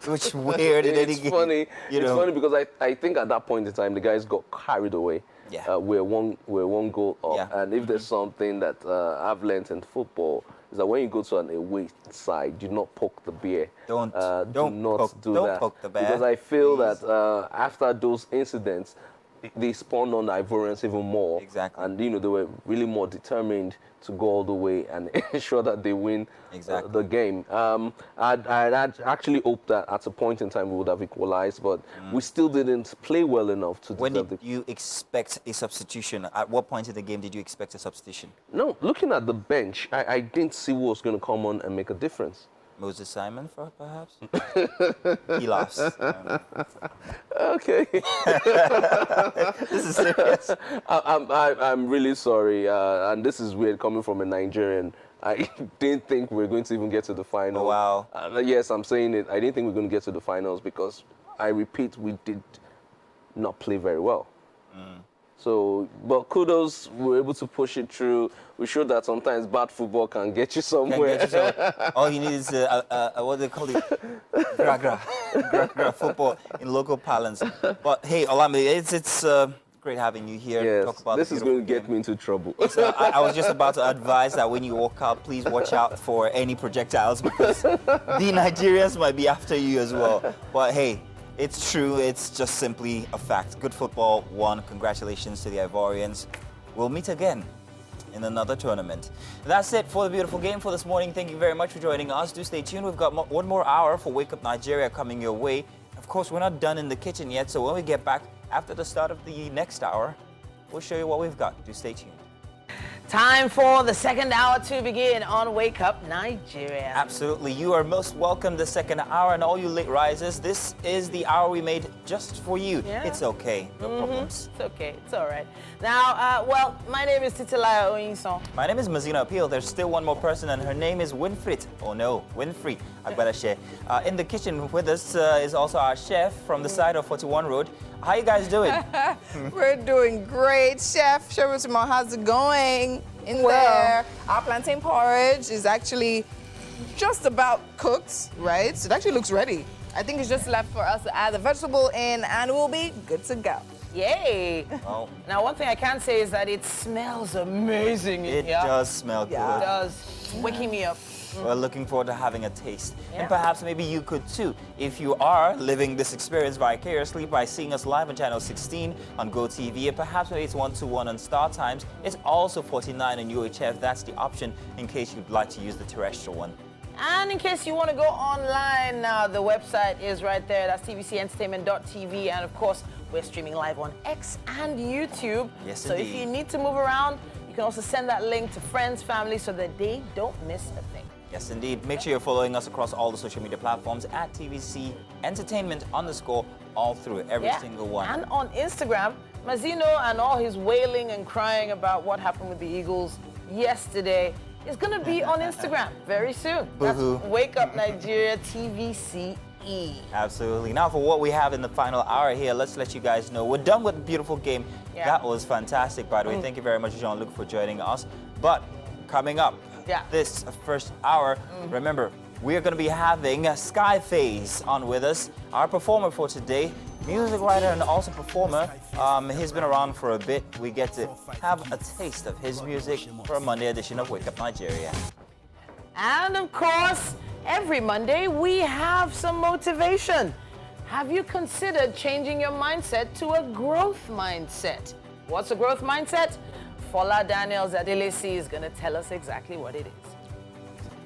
Speaker 2: Which weird in any
Speaker 8: it's
Speaker 2: game,
Speaker 8: funny.
Speaker 2: you
Speaker 8: It's
Speaker 2: know.
Speaker 8: funny because I think at that point in time the guys got carried away.
Speaker 2: Yeah.
Speaker 8: We're one goal up,
Speaker 2: Yeah.
Speaker 8: and if there's something that I've learned in football is that when you go to an away side, do not poke the bear.
Speaker 2: Don't
Speaker 8: do not
Speaker 2: poke-
Speaker 8: do
Speaker 2: don't
Speaker 8: that
Speaker 2: poke the bear,
Speaker 8: because I feel
Speaker 2: please.
Speaker 8: that after those incidents, they spawned on the Ivorians even more.
Speaker 2: Exactly.
Speaker 8: And they were really more determined to go all the way and ensure that they win the game. I'd actually hoped that at a point in time we would have equalized, but we still didn't play well enough to
Speaker 2: When
Speaker 8: deserve
Speaker 2: did you expect a substitution? At what point in the game did you expect a substitution?
Speaker 8: No, looking at the bench, I didn't see who was going to come on and make a difference.
Speaker 2: Moses Simon, perhaps? He laughs.
Speaker 8: Okay.
Speaker 2: This is serious.
Speaker 8: I'm really sorry, and this is weird coming from a Nigerian. I didn't think we were going to even get to the final.
Speaker 2: Oh, wow.
Speaker 8: Yes, I'm saying it. I didn't think we were going to get to the finals because, I repeat, we did not play very well. So, but kudos, we were able to push it through. We showed that sometimes bad football can get you somewhere.
Speaker 2: All you need is what they call it, gra football in local parlance. But hey, Olami, it's great having you here.
Speaker 8: Yes,
Speaker 2: Talk about
Speaker 8: this
Speaker 2: the
Speaker 8: is going to
Speaker 2: beautiful
Speaker 8: get me into trouble.
Speaker 2: So I was just about to advise that when you walk out, please watch out for any projectiles because the Nigerians might be after you as well. But hey, it's true. It's just simply a fact. Good football won. Congratulations to the Ivorians. We'll meet again in another tournament. That's it for the beautiful game for this morning. Thank you very much for joining us. Do stay tuned. We've got one more hour for Wake Up Nigeria coming your way. Of course, we're not done in the kitchen yet. So when we get back after the start of the next hour, we'll show you what we've got. Do stay tuned.
Speaker 1: Time for the second hour to begin on Wake Up Nigeria.
Speaker 2: Absolutely. You are most welcome the second hour, and all you late risers, this is the hour we made just for you.
Speaker 1: Yeah.
Speaker 2: It's okay. No problems.
Speaker 1: It's okay. It's all right. Now, well, my name is Titilaya Oyinson.
Speaker 2: My name is Mazina Appeal. There's still one more person, and her name is Winfried. Oh no, Winfried Agbalashe. In the kitchen with us is also our chef from the side of 41 Road. How you guys doing?
Speaker 6: We're doing great, Chef. Shobutimo, how's it going in there? Our plantain porridge is actually just about cooked, right? It actually looks ready. I think it's just left for us to add the vegetable in and we'll be good to go.
Speaker 1: Yay!
Speaker 2: Oh,
Speaker 1: Now, one thing I can say is that it smells amazing in
Speaker 2: it
Speaker 1: here.
Speaker 2: does smell
Speaker 1: It
Speaker 2: good.
Speaker 1: does. Waking me up.
Speaker 2: We're looking forward to having a taste. And perhaps maybe you could too, if you are living this experience vicariously by seeing us live on channel 16 on GOTV, and perhaps maybe it's 121 on StarTimes. It's also 49 on UHF. That's the option in case you'd like to use the terrestrial one.
Speaker 1: And in case you want to go online now, the website is right there. That's tvcentertainment.tv. And of course, we're streaming live on X and YouTube.
Speaker 2: Yes,
Speaker 1: so
Speaker 2: indeed.
Speaker 1: if you need to move around, you can also send that link to friends, family, so that they don't miss a thing.
Speaker 2: Yes, indeed. Make sure you're following us across all the social media platforms at TVC Entertainment _ all through every single one.
Speaker 1: And on Instagram, Mazino and all his wailing and crying about what happened with the Eagles yesterday is going to be on Instagram very soon.
Speaker 2: Boo-hoo.
Speaker 1: That's Wake Up Nigeria TVCE.
Speaker 2: Absolutely. Now for what we have in the final hour here, let's let you guys know. We're done with the beautiful game.
Speaker 1: Yeah.
Speaker 2: That was fantastic, by the way. Thank you very much, Jean-Luc, for joining us. But coming up, this first hour, remember, we're going to be having Skyface on with us, our performer for today. Music writer and also performer. He's been around for a bit. We get to have a taste of his music for a Monday edition of Wake Up Nigeria.
Speaker 1: And of course, every Monday we have some motivation. Have you considered changing your mindset to a growth mindset? What's a growth mindset? Fola Daniels at LAC is going to tell us exactly what it is.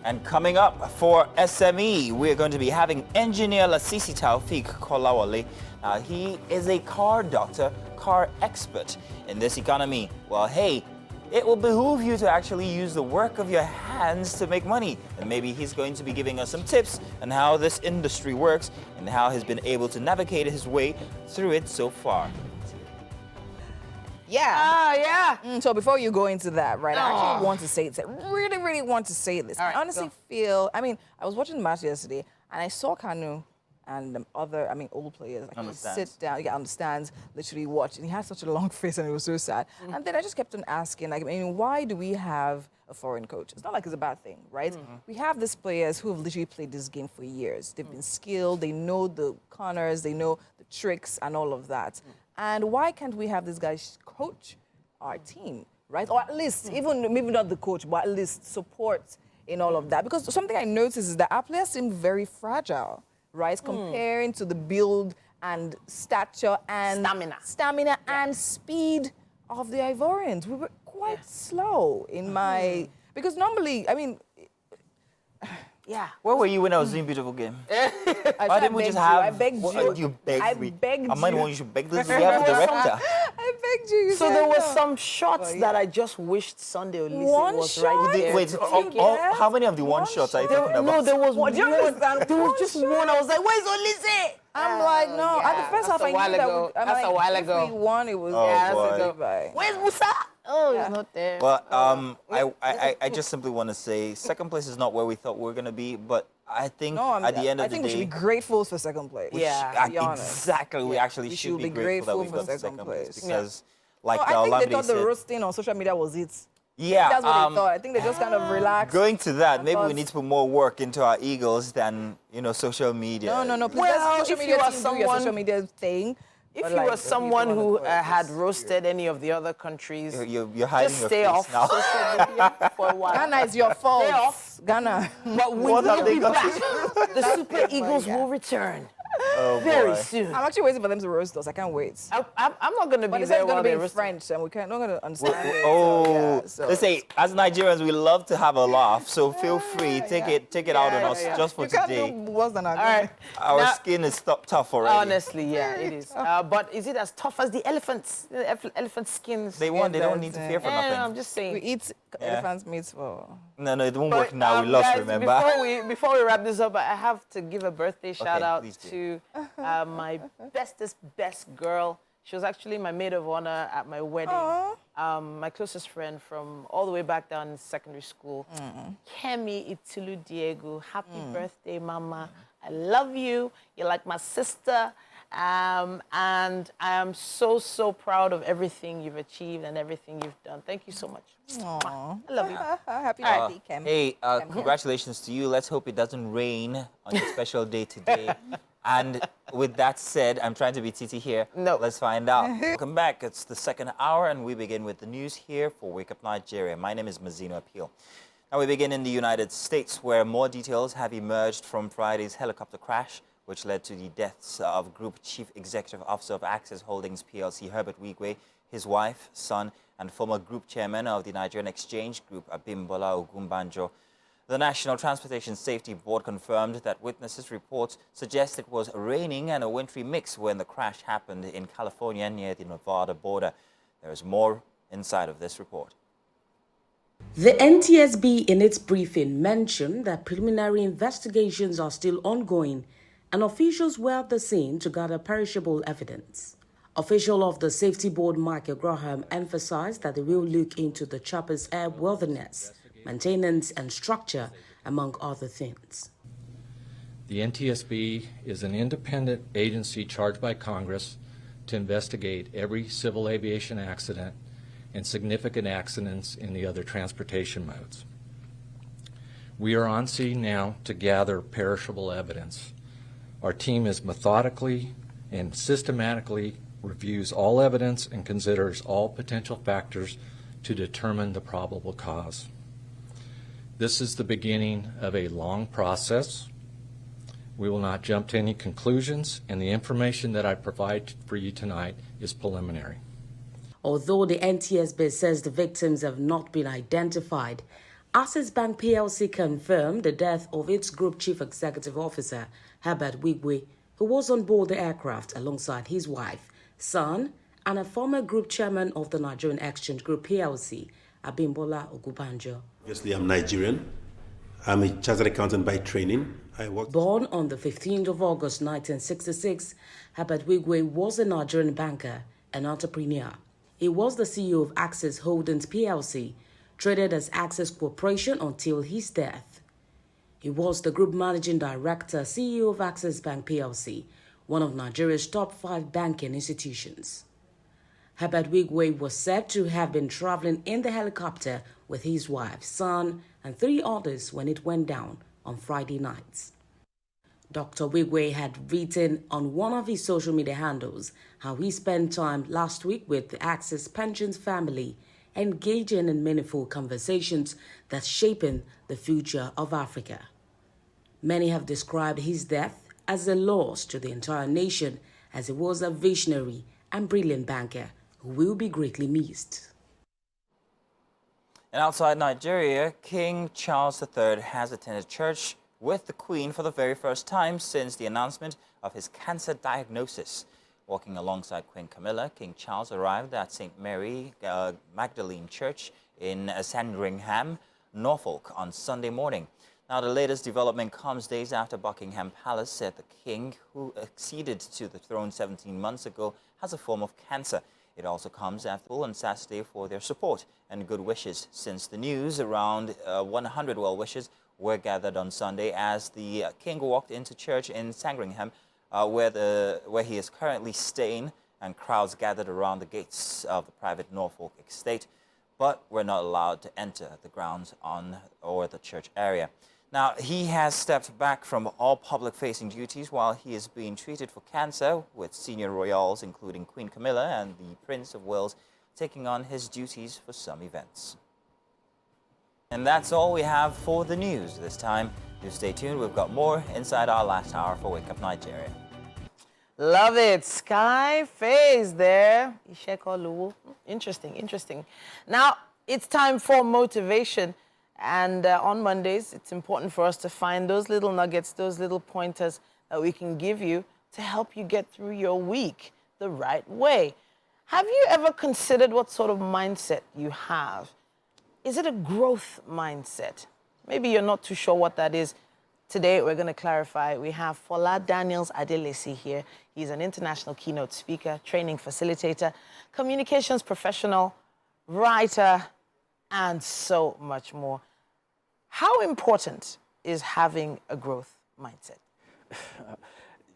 Speaker 2: And coming up for SME, we're going to be having engineer Lasisi Taufik Kolawole. He is a car doctor, car expert in this economy. Well, hey, it will behoove you to actually use the work of your hands to make money. And maybe he's going to be giving us some tips on how this industry works and how he's been able to navigate his way through it so far.
Speaker 6: So before you go into that, right, I actually want to say this. I really, really want to say this. I honestly feel, I mean, I was watching the match yesterday and I saw Kanu and the other, old players. Like, sit down, understands, literally watch. And he had such a long face and it was so sad. And then I just kept on asking, like, why do we have a foreign coach? It's not like it's a bad thing, right? We have these players who have literally played this game for years. They've been skilled, they know the corners, they know the tricks and all of that. And why can't we have these guys coach our team, right? Or at least, even maybe not the coach, but at least support in all of that. Because something I noticed is that our players seem very fragile, right? Comparing to the build and stature and stamina and speed of the Ivorians. We were quite slow in my... Because normally,
Speaker 2: Where were you when I was doing beautiful game? Why didn't we just have...
Speaker 6: I begged you.
Speaker 2: You begged
Speaker 6: I
Speaker 2: me.
Speaker 6: begged you.
Speaker 2: I'm not the one you should beg. This is the director.
Speaker 6: I begged you.
Speaker 1: So there were some shots that I just wished Sunday Olise was right there.
Speaker 2: Wait, how many of the one shots are you talking about?
Speaker 1: No, there was one.
Speaker 6: Do you understand?
Speaker 1: There was just one. I was like, where's Olise?
Speaker 6: I'm like, no. At the first half, I knew that.
Speaker 1: That's a while ago.
Speaker 6: If we won, it was...
Speaker 1: Where's Musa? Oh, he's not there.
Speaker 2: But I just simply want to say, second place is not where we thought we were going to be, but I think at the end of the day...
Speaker 6: I think we should be grateful for second place.
Speaker 2: Exactly. We actually should be grateful that we got second place. Because, like
Speaker 6: I think they thought
Speaker 2: said,
Speaker 6: the roasting on social media was it.
Speaker 2: Yeah.
Speaker 6: That's what they thought. I think they just kind of relaxed.
Speaker 2: Going to that, maybe we need to put more work into our Eagles than, social media.
Speaker 6: No. Please,
Speaker 1: Well,
Speaker 6: social
Speaker 1: if
Speaker 6: media
Speaker 1: you are
Speaker 6: team do your social media thing.
Speaker 1: If you were someone who had roasted any of the other countries,
Speaker 2: you're hiding
Speaker 1: just
Speaker 2: your
Speaker 1: stay
Speaker 2: face
Speaker 1: off
Speaker 2: now.
Speaker 1: social media for a while.
Speaker 6: Ghana is your fault.
Speaker 1: Stay off.
Speaker 6: Ghana.
Speaker 1: But we will be back. The Super Eagles will return very soon.
Speaker 6: I'm actually waiting for them to roast us. I can't wait.
Speaker 1: I'm not going to be
Speaker 6: But
Speaker 1: there
Speaker 6: it's going
Speaker 1: while
Speaker 6: to be
Speaker 1: they
Speaker 6: in
Speaker 1: roast.
Speaker 6: French, and we're not going to understand it.
Speaker 2: Let's say, as Nigerians, we love to have a laugh, so feel free, take it out on us just for today.
Speaker 6: You can't do worse than our
Speaker 1: All right.
Speaker 2: Our
Speaker 1: Now-
Speaker 2: skin is tough already.
Speaker 1: Honestly, yeah, it is. But is it as tough as the elephants? The elephant skins?
Speaker 2: They don't need to fear for nothing.
Speaker 1: No, I'm just saying.
Speaker 6: We eat elephant's meat for...
Speaker 2: No, it won't work now. We lost,
Speaker 1: guys,
Speaker 2: remember?
Speaker 1: Before we wrap this up, I have to give a birthday shout out
Speaker 2: please
Speaker 1: to my best girl. She was actually my maid of honor at my wedding. My closest friend from all the way back down in secondary school. Kemi Itulu Diego. Happy birthday, Mama. I love you. You're like my sister. And I am so proud of everything you've achieved and everything you've done. Thank you so much.
Speaker 6: Aww.
Speaker 1: I love you.
Speaker 6: Happy birthday, Kem.
Speaker 2: Hey, congratulations to you. Let's hope it doesn't rain on your special day today. And with that said, I'm trying to be Titi here.
Speaker 1: No.
Speaker 2: Let's find out. Welcome back. It's the second hour, and we begin with the news here for Wake Up Nigeria. My name is Mazino Appeal. Now we begin in the United States, where more details have emerged from Friday's helicopter crash, which led to the deaths of Group Chief Executive Officer of Access Holdings plc, Herbert Wigwe, his wife, son, and former Group Chairman of the Nigerian Exchange Group, Abimbola Ogunbanjo. The National Transportation Safety Board confirmed that witnesses' reports suggest it was raining and a wintry mix when the crash happened in California near the Nevada border. There is more inside of this report.
Speaker 3: The NTSB in its briefing mentioned that preliminary investigations are still ongoing and officials were at the scene to gather perishable evidence. Official of the Safety Board, Michael Graham, emphasized that they will look into the chopper's airworthiness, maintenance and structure, among other things.
Speaker 4: The NTSB is an independent agency charged by Congress to investigate every civil aviation accident and significant accidents in the other transportation modes. We are on scene now to gather perishable evidence. Our team is methodically and systematically reviews all evidence and considers all potential factors to determine the probable cause. This is the beginning of a long process. We will not jump to any conclusions, and the information that I provide for you tonight is preliminary.
Speaker 3: Although the NTSB says the victims have not been identified, Access Bank plc confirmed the death of its Group Chief Executive Officer, Herbert Wigwe, who was on board the aircraft alongside his wife, son, and a former Group Chairman of the Nigerian Exchange Group plc, Abimbola Ogunbanjo.
Speaker 5: Obviously, I'm Nigerian. I'm a chartered accountant by training.
Speaker 3: Born on the 15th of August 1966, Herbert Wigwe was a Nigerian banker and entrepreneur. He was the CEO of Access Holdings plc, traded as Access Corporation until his death. He was the Group Managing Director, CEO of Access Bank plc, one of Nigeria's top 5 banking institutions. Herbert Wigwe was said to have been traveling in the helicopter with his wife, son, and 3 others when it went down on Friday night. Dr. Wigwe had written on one of his social media handles how he spent time last week with the Access Pensions family, engaging in meaningful conversations that shaping the future of Africa. Many have described his death as a loss to the entire nation, as he was a visionary and brilliant banker who will be greatly missed.
Speaker 2: And outside Nigeria, King Charles III has attended church with the Queen for the very first time since the announcement of his cancer diagnosis. Walking alongside Queen Camilla, King Charles arrived at St. Mary Magdalene Church in Sandringham, Norfolk on Sunday morning. Now, the latest development comes days after Buckingham Palace said the king, who acceded to the throne 17 months ago, has a form of cancer. It also comes after on Saturday for their support and good wishes, since the news around 100 well wishes were gathered on Sunday as the king walked into church in Sandringham, where he is currently staying, and crowds gathered around the gates of the private Norfolk estate, but were not allowed to enter the grounds or the church area. Now, he has stepped back from all public-facing duties while he is being treated for cancer, with senior royals, including Queen Camilla and the Prince of Wales, taking on his duties for some events. And that's all we have for the news this time. Do stay tuned. We've got more inside our last hour for Wake Up Nigeria.
Speaker 1: Love it. Sky Face there. Ishekoluwu. Interesting, interesting. Now, it's time for motivation. And on Mondays, it's important for us to find those little nuggets, those little pointers that we can give you to help you get through your week the right way. Have you ever considered what sort of mindset you have? Is it a growth mindset? Maybe you're not too sure what that is. Today, we're going to clarify. We have Fola Daniels Adelesi here. He's an international keynote speaker, training facilitator, communications professional, writer, and so much more. How important is having a growth mindset?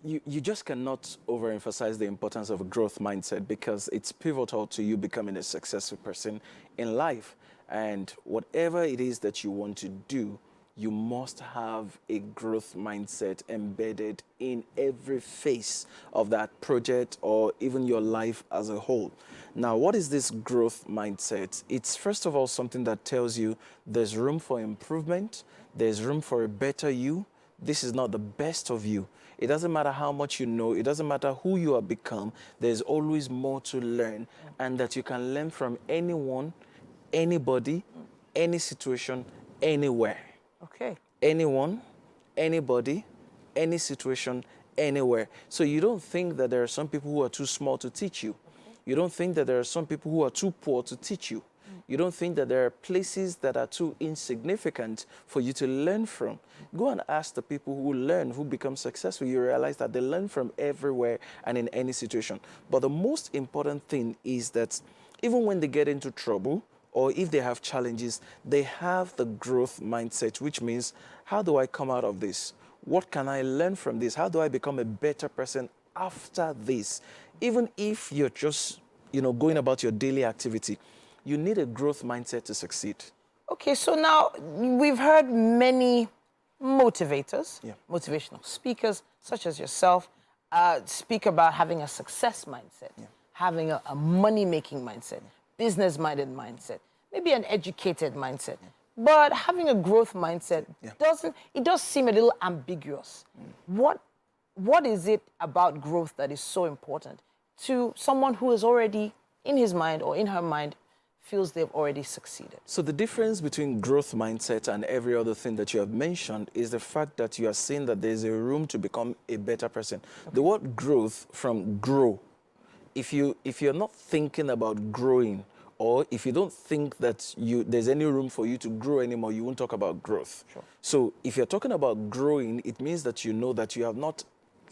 Speaker 9: You just cannot overemphasize the importance of a growth mindset, because it's pivotal to you becoming a successful person in life. And whatever it is that you want to do, you must have a growth mindset embedded in every phase of that project or even your life as a whole. Now, what is this growth mindset? It's first of all something that tells you there's room for improvement, there's room for a better you. This is not the best of you. It doesn't matter how much you know, it doesn't matter who you have become, there's always more to learn, and that you can learn from anyone, anybody, any situation, anywhere.
Speaker 1: Okay.
Speaker 9: Anyone, anybody, any situation, anywhere. So you don't think that there are some people who are too small to teach you. You don't think that there are some people who are too poor to teach you. You don't think that there are places that are too insignificant for you to learn from. Go and ask the people who learn, who become successful. You realize that they learn from everywhere and in any situation. But the most important thing is that even when they get into trouble, or if they have challenges, they have the growth mindset, which means, how do I come out of this? What can I learn from this? How do I become a better person after this? Even if you're just, going about your daily activity, you need a growth mindset to succeed.
Speaker 1: Okay, so now we've heard many motivators, motivational speakers, such as yourself, speak about having a success mindset, having a money-making mindset, business-minded mindset, maybe an educated mindset. But having a growth mindset does seem a little ambiguous. What is it about growth that is so important to someone who is already, in his mind or in her mind, feels they've already succeeded?
Speaker 9: So the difference between growth mindset and every other thing that you have mentioned is the fact that you are saying that there's a room to become a better person. Okay. The word growth from grow, if you're not thinking about growing, or if you don't think that there's any room for you to grow anymore, you won't talk about growth. Sure. So if you're talking about growing, it means that you know that you have not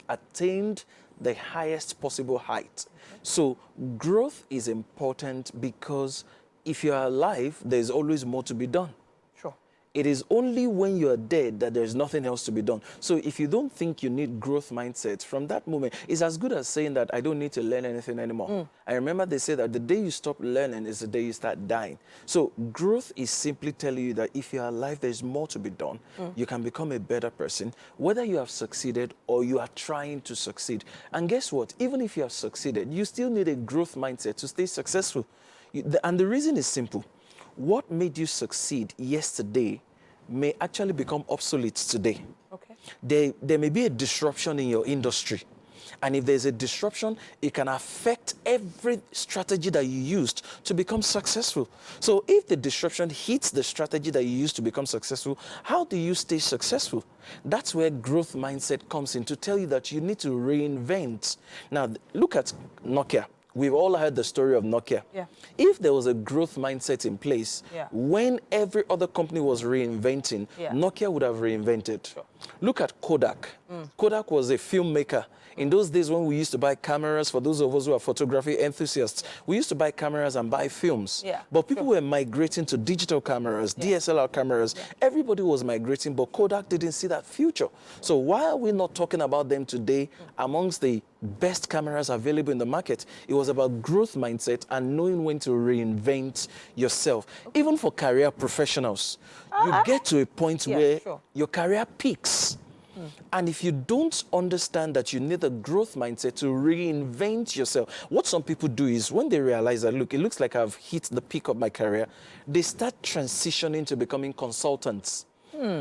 Speaker 9: attained the highest possible height. Okay. So growth is important because if you're alive, there's always more to be done.
Speaker 1: Sure.
Speaker 9: It is only when you're dead that there's nothing else to be done. So if you don't think you need growth mindset, from that moment, it's as good as saying that I don't need to learn anything anymore. I remember they say that the day you stop learning is the day you start dying. So growth is simply telling you that if you're alive, there's more to be done. You can become a better person, whether you have succeeded or you are trying to succeed. And guess what? Even if you have succeeded, you still need a growth mindset to stay successful. And the reason is simple. What made you succeed yesterday may actually become obsolete today.
Speaker 1: Okay.
Speaker 9: There may be a disruption in your industry. And if there's a disruption, it can affect every strategy that you used to become successful. So if the disruption hits the strategy that you used to become successful, how do you stay successful? That's where growth mindset comes in, to tell you that you need to reinvent. Now, look at Nokia. We've all heard the story of Nokia.
Speaker 1: Yeah.
Speaker 9: If there was a growth mindset in place, when every other company was reinventing, Nokia would have reinvented. Sure. Look at Kodak. Kodak was a filmmaker. In those days when we used to buy cameras, for those of us who are photography enthusiasts, we used to buy cameras and buy films.
Speaker 1: Yeah.
Speaker 9: But people were migrating to digital cameras, DSLR cameras. Everybody was migrating, but Kodak didn't see that future. So why are we not talking about them today amongst the best cameras available in the market? It was about growth mindset and knowing when to reinvent yourself. Even for career professionals, you get to a point where your career peaks. And if you don't understand that you need a growth mindset to reinvent yourself, what some people do is when they realize that, look, it looks like I've hit the peak of my career, they start transitioning to becoming consultants.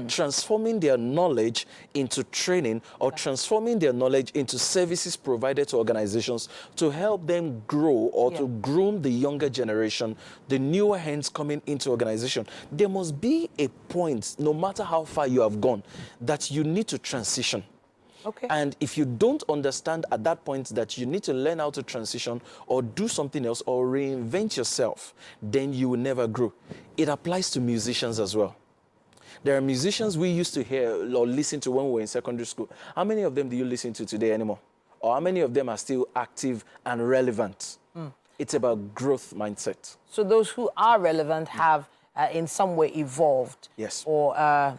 Speaker 9: Transforming their knowledge into training, or transforming their knowledge into services provided to organizations to help them grow or to groom the younger generation, the newer hands coming into organization. There must be a point, no matter how far you have gone, that you need to transition.
Speaker 1: Okay.
Speaker 9: And if you don't understand at that point that you need to learn how to transition or do something else or reinvent yourself, then you will never grow. It applies to musicians as well. There are musicians we used to hear or listen to when we were in secondary school. How many of them do you listen to today anymore? Or how many of them are still active and relevant? It's about growth mindset.
Speaker 1: So those who are relevant have in some way evolved.
Speaker 9: Yes.
Speaker 1: Or,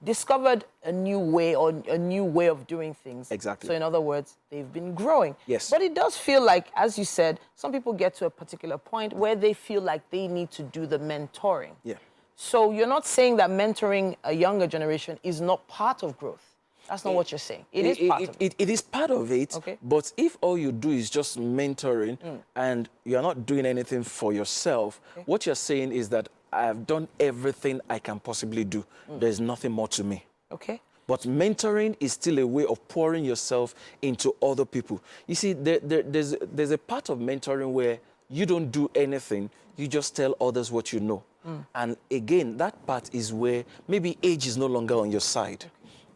Speaker 1: discovered a new way or a new way of doing things.
Speaker 9: Exactly.
Speaker 1: So in other words, they've been growing.
Speaker 9: Yes.
Speaker 1: But it does feel like, as you said, some people get to a particular point where they feel like they need to do the mentoring.
Speaker 9: Yeah.
Speaker 1: So you're not saying that mentoring a younger generation is not part of growth. That's not what you're saying. It is part of it.
Speaker 9: It is part of it,
Speaker 1: Okay.
Speaker 9: but if all you do is just mentoring and you're not doing anything for yourself, what you're saying is that I've done everything I can possibly do. There's nothing more to me.
Speaker 1: Okay.
Speaker 9: But mentoring is still a way of pouring yourself into other people. You see, there's a part of mentoring where you don't do anything, you just tell others what you know. And again, that part is where maybe age is no longer on your side.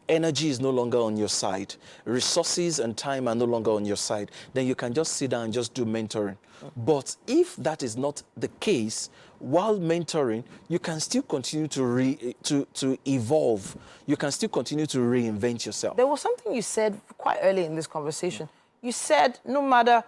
Speaker 9: Energy is no longer on your side. Resources and time are no longer on your side. Then you can just sit down and just do mentoring. But if that is not the case, while mentoring, you can still continue to evolve. You can still continue to reinvent yourself.
Speaker 1: There was something you said quite early in this conversation. You said no matter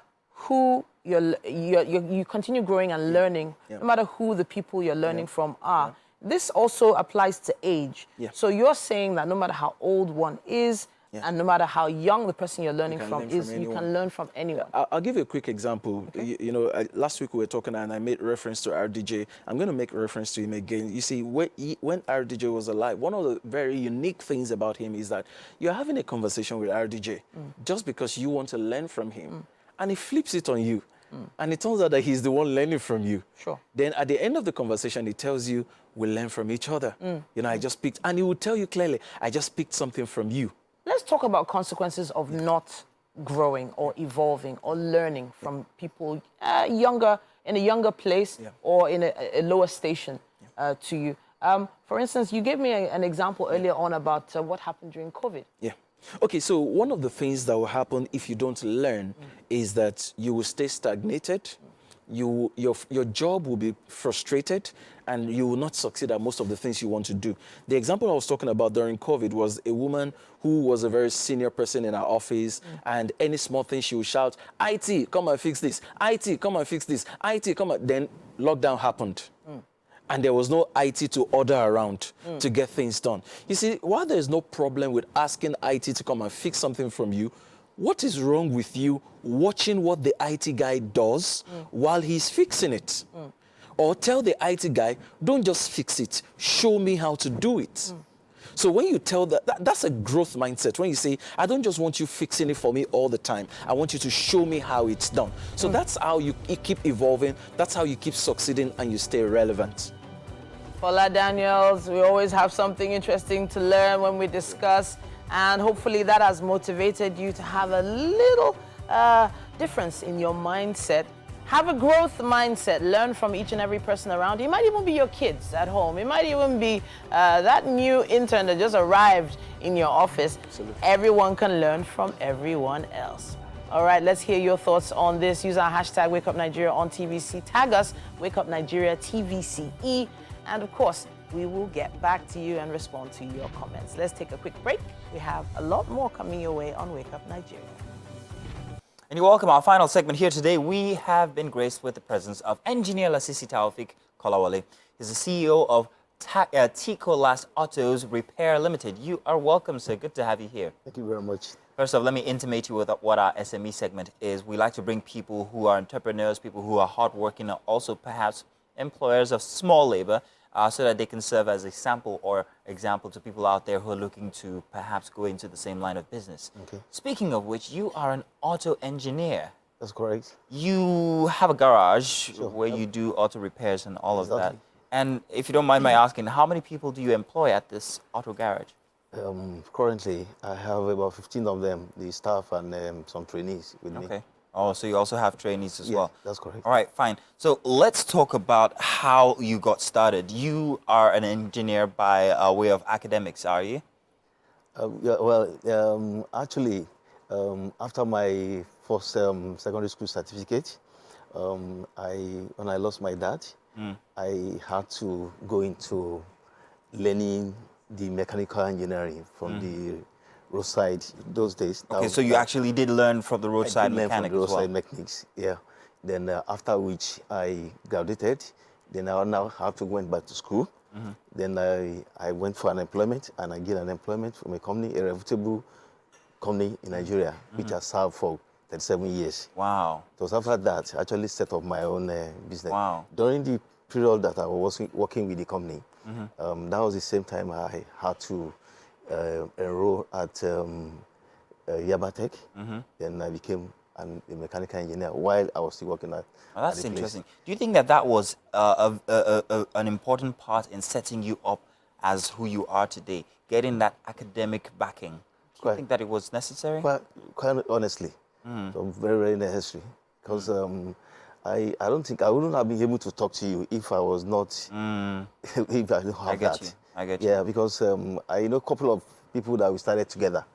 Speaker 1: who you continue growing and learning, no matter who the people you're learning from are. This also applies to age. So you're saying that no matter how old one is, and no matter how young the person you're learning from is, you can learn from anyone.
Speaker 9: I'll give you a quick example. Okay. You know, last week we were talking and I made reference to RDJ. I'm going to make reference to him again. You see, when RDJ was alive, one of the very unique things about him is that you're having a conversation with RDJ just because you want to learn from him. And he flips it on you. And it turns out that he's the one learning from you.
Speaker 1: Sure.
Speaker 9: Then at the end of the conversation, he tells you, we learn from each other. You know, I just picked, and he will tell you clearly, I just picked something from you.
Speaker 1: Let's talk about consequences of not growing or evolving or learning from people younger, in a younger place or in a lower station to you. For instance, you gave me an example earlier on about what happened during COVID.
Speaker 9: Yeah. Okay, so one of the things that will happen if you don't learn is that you will stay stagnated, your job will be frustrated, and you will not succeed at most of the things you want to do. The example I was talking about during COVID was a woman who was a very senior person in our office, and any small thing she would shout, IT, come and fix this, IT, come and fix this, IT, come and... Then lockdown happened. And there was no IT to order around to get things done. You see, while there's no problem with asking IT to come and fix something from you, what is wrong with you watching what the IT guy does while he's fixing it? Or tell the IT guy, don't just fix it, show me how to do it. So when you tell that's a growth mindset. When you say, I don't just want you fixing it for me all the time. I want you to show me how it's done. So that's how you keep evolving. That's how you keep succeeding and you stay relevant.
Speaker 1: Fola Daniels, we always have something interesting to learn when we discuss, and hopefully that has motivated you to have a little difference in your mindset. Have a growth mindset. Learn from each and every person around you. It might even be your kids at home. It might even be that new intern that just arrived in your office.
Speaker 9: Absolutely.
Speaker 1: Everyone can learn from everyone else. All right, let's hear your thoughts on this. Use our hashtag WakeupNigeria on TVC. Tag us, WakeupNigeria TVCE. And of course, we will get back to you and respond to your comments. Let's take a quick break. We have a lot more coming your way on Wake Up Nigeria.
Speaker 2: And you're welcome. Our final segment here today, we have been graced with the presence of Engineer Lasisi Taufik Kolawole. He's the CEO of Tico Last Autos Repair Limited. You are welcome, sir. Good to have you here.
Speaker 10: Thank you very much.
Speaker 2: First off, let me intimate you with what our SME segment is. We like to bring people who are entrepreneurs, people who are hardworking, and also perhaps employers of small labor, so that they can serve as a sample or example to people out there who are looking to perhaps go into the same line of business.
Speaker 10: Okay.
Speaker 2: Speaking of which, you are an auto engineer.
Speaker 10: That's correct.
Speaker 2: You have a garage where you do auto repairs and all of that. And if you don't mind my asking, how many people do you employ at this auto garage?
Speaker 10: Currently, I have about 15 of them, the staff and some trainees with me.
Speaker 2: Okay. Oh, so you also have trainees as well?
Speaker 10: That's correct.
Speaker 2: All right, fine. So let's talk about how you got started. You are an engineer by way of academics, are you?
Speaker 10: Actually, after my first secondary school certificate, when I lost my dad, I had to go into learning the mechanical engineering from the roadside those days.
Speaker 2: Okay, so you actually did learn from the roadside mechanics as well?
Speaker 10: Roadside mechanics, yeah. Then after which I graduated, then I now have to went back to school. Then I went for unemployment, and I get unemployment from a company, a reputable company in Nigeria, which I served for 37 years.
Speaker 2: Wow.
Speaker 10: It was after that I actually set up my own business.
Speaker 2: Wow.
Speaker 10: During the period that I was working with the company, That was the same time I had to enroll at Yabatech. Then I became a mechanical engineer while I was still working at.
Speaker 2: Oh, that's
Speaker 10: at the
Speaker 2: interesting.
Speaker 10: place.
Speaker 2: Do you think that that was an important part in setting you up as who you are today, getting that academic backing? Do you think that it was necessary?
Speaker 10: Quite honestly, so very, very necessary. Because I don't think I wouldn't have been able to talk to you if I was not, if I don't have that.
Speaker 2: I get you.
Speaker 10: Yeah, because I know a couple of people that we started together.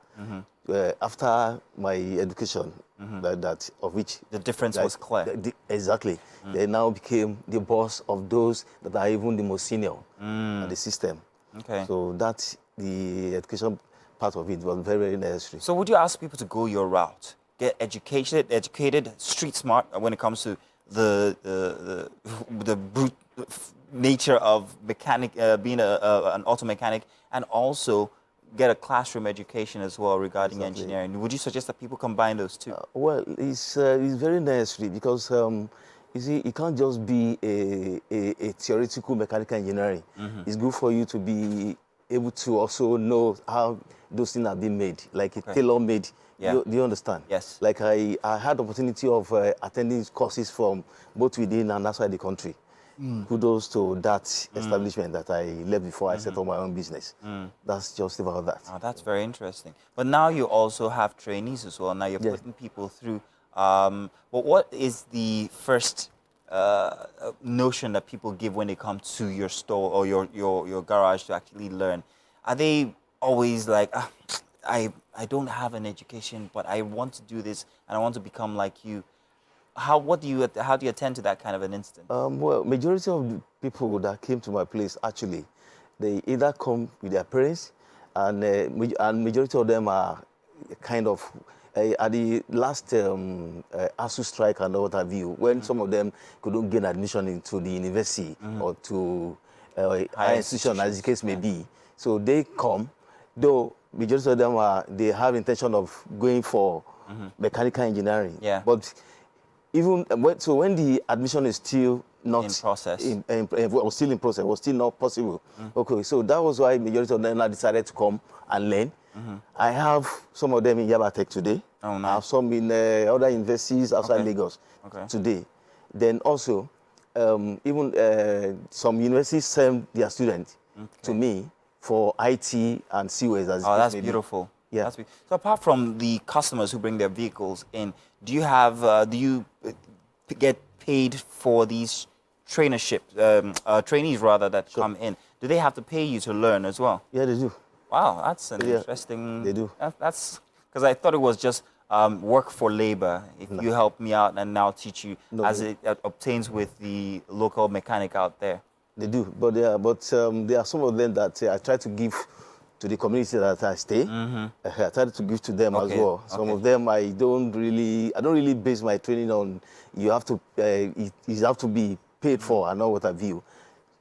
Speaker 10: After my education, that of which
Speaker 2: the difference was clear.
Speaker 10: Exactly. They now became the boss of those that are even the most senior in the system.
Speaker 2: Okay.
Speaker 10: So that's the education part of it was very, very necessary.
Speaker 2: So would you ask people to go your route, get educated, street smart when it comes to the brute nature of being an auto mechanic, and also get a classroom education as well regarding engineering? Would you suggest that people combine those two?
Speaker 10: Well, it's very necessary because you see, it can't just be a theoretical mechanical engineering. It's good for you to be able to also know how those things are being made, like a tailor-made.
Speaker 2: Yeah.
Speaker 10: Do you understand?
Speaker 2: Yes.
Speaker 10: Like I had the opportunity of attending courses from both within and outside the country. Kudos to that establishment that I left before I set up my own business. That's just about that.
Speaker 2: Oh, that's very interesting. But now you also have trainees as well. Now you're putting people through. But what is the first notion that people give when they come to your store or your garage to actually learn? Are they always like, I don't have an education, but I want to do this and I want to become like you? How do you attend to that kind of an instance?
Speaker 10: Well, majority of the people that came to my place, actually, they either come with their parents, and majority of them are kind of at the last ASU strike and what have you, when some of them couldn't gain admission into the university or to higher institution, as the case may be. So they come, though majority of them they have intention of going for mechanical engineering.
Speaker 2: Yeah.
Speaker 10: But even when the admission is still not
Speaker 2: in process,
Speaker 10: was still in process, was still not possible. Okay, so that was why majority of them now decided to come and learn. I have some of them in Yabatech today.
Speaker 2: Oh, nice.
Speaker 10: I have some in other universities outside Lagos today. Then also, even some universities send their students to me for IT and COS.
Speaker 2: That's beautiful.
Speaker 10: Yeah.
Speaker 2: So apart from the customers who bring their vehicles in, do you get paid for these trainees rather that come in? Do they have to pay you to learn as well?
Speaker 10: Yeah, they do.
Speaker 2: Wow, that's an interesting.
Speaker 10: They do.
Speaker 2: That's because I thought it was just work for labor. If you help me out and now teach you, as it obtains with the local mechanic out there.
Speaker 10: They do, but there are some of them that I try to give to the community that I stay. I try to give to them as well. Some of them I don't really base my training on. You have to be paid for and not what I view.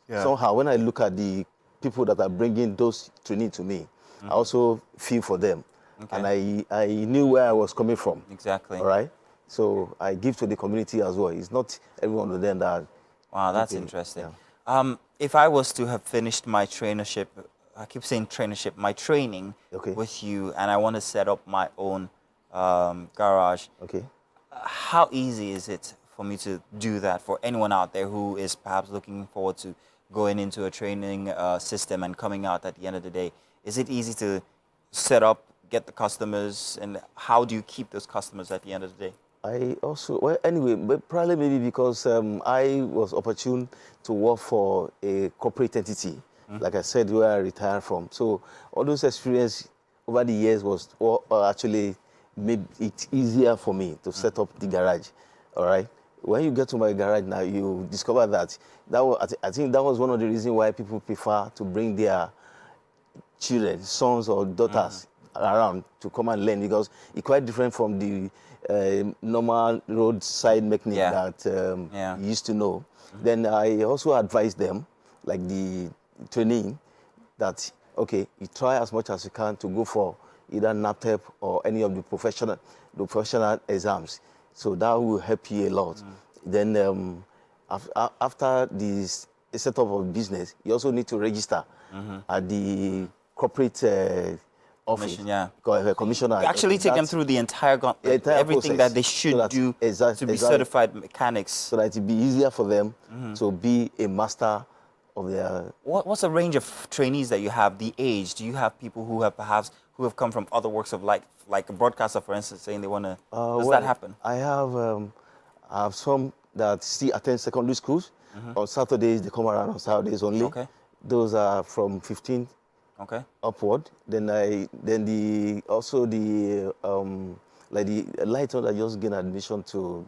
Speaker 10: Yeah. Somehow, when I look at the people that are bringing those training to me, I also feel for them, and I knew where I was coming from.
Speaker 2: Exactly.
Speaker 10: All right. So I give to the community as well. It's not every one of them that.
Speaker 2: Wow, that's interesting. Yeah. If I was to have finished my trainership, I keep saying trainership, my training with you, and I want to set up my own garage.
Speaker 10: Okay.
Speaker 2: How easy is it for me to do that for anyone out there who is perhaps looking forward to going into a training system and coming out at the end of the day? Is it easy to set up, get the customers, and how do you keep those customers at the end of the day?
Speaker 10: I also, well, anyway, but probably maybe because I was opportune to work for a corporate entity, like I said, where I retired from. So all those experience over the years was actually made it easier for me to set up the garage. All right. When you get to my garage now, you discover that I think that was one of the reasons why people prefer to bring their children, sons or daughters around to come and learn, because it's quite different from the normal roadside mechanic that you used to know. Then I also advise them, like the training, that okay, you try as much as you can to go for either NAPTEP or any of the professional exams. So that will help you a lot. Then after this a setup of business, you also need to register at the corporate office. Commissioner.
Speaker 2: You actually take them through the entire everything
Speaker 10: process,
Speaker 2: that they should do to be certified mechanics.
Speaker 10: So that it be easier for them to be a master of their...
Speaker 2: What's the range of trainees that you have, the age? Do you have people who have come from other works of life, like a broadcaster, for instance, saying they want to... Does that happen?
Speaker 10: I have some that still attend secondary schools. On Saturdays, they come around on Saturdays only.
Speaker 2: Okay.
Speaker 10: Those are from 15 upward. Then the lighter that just gained admission to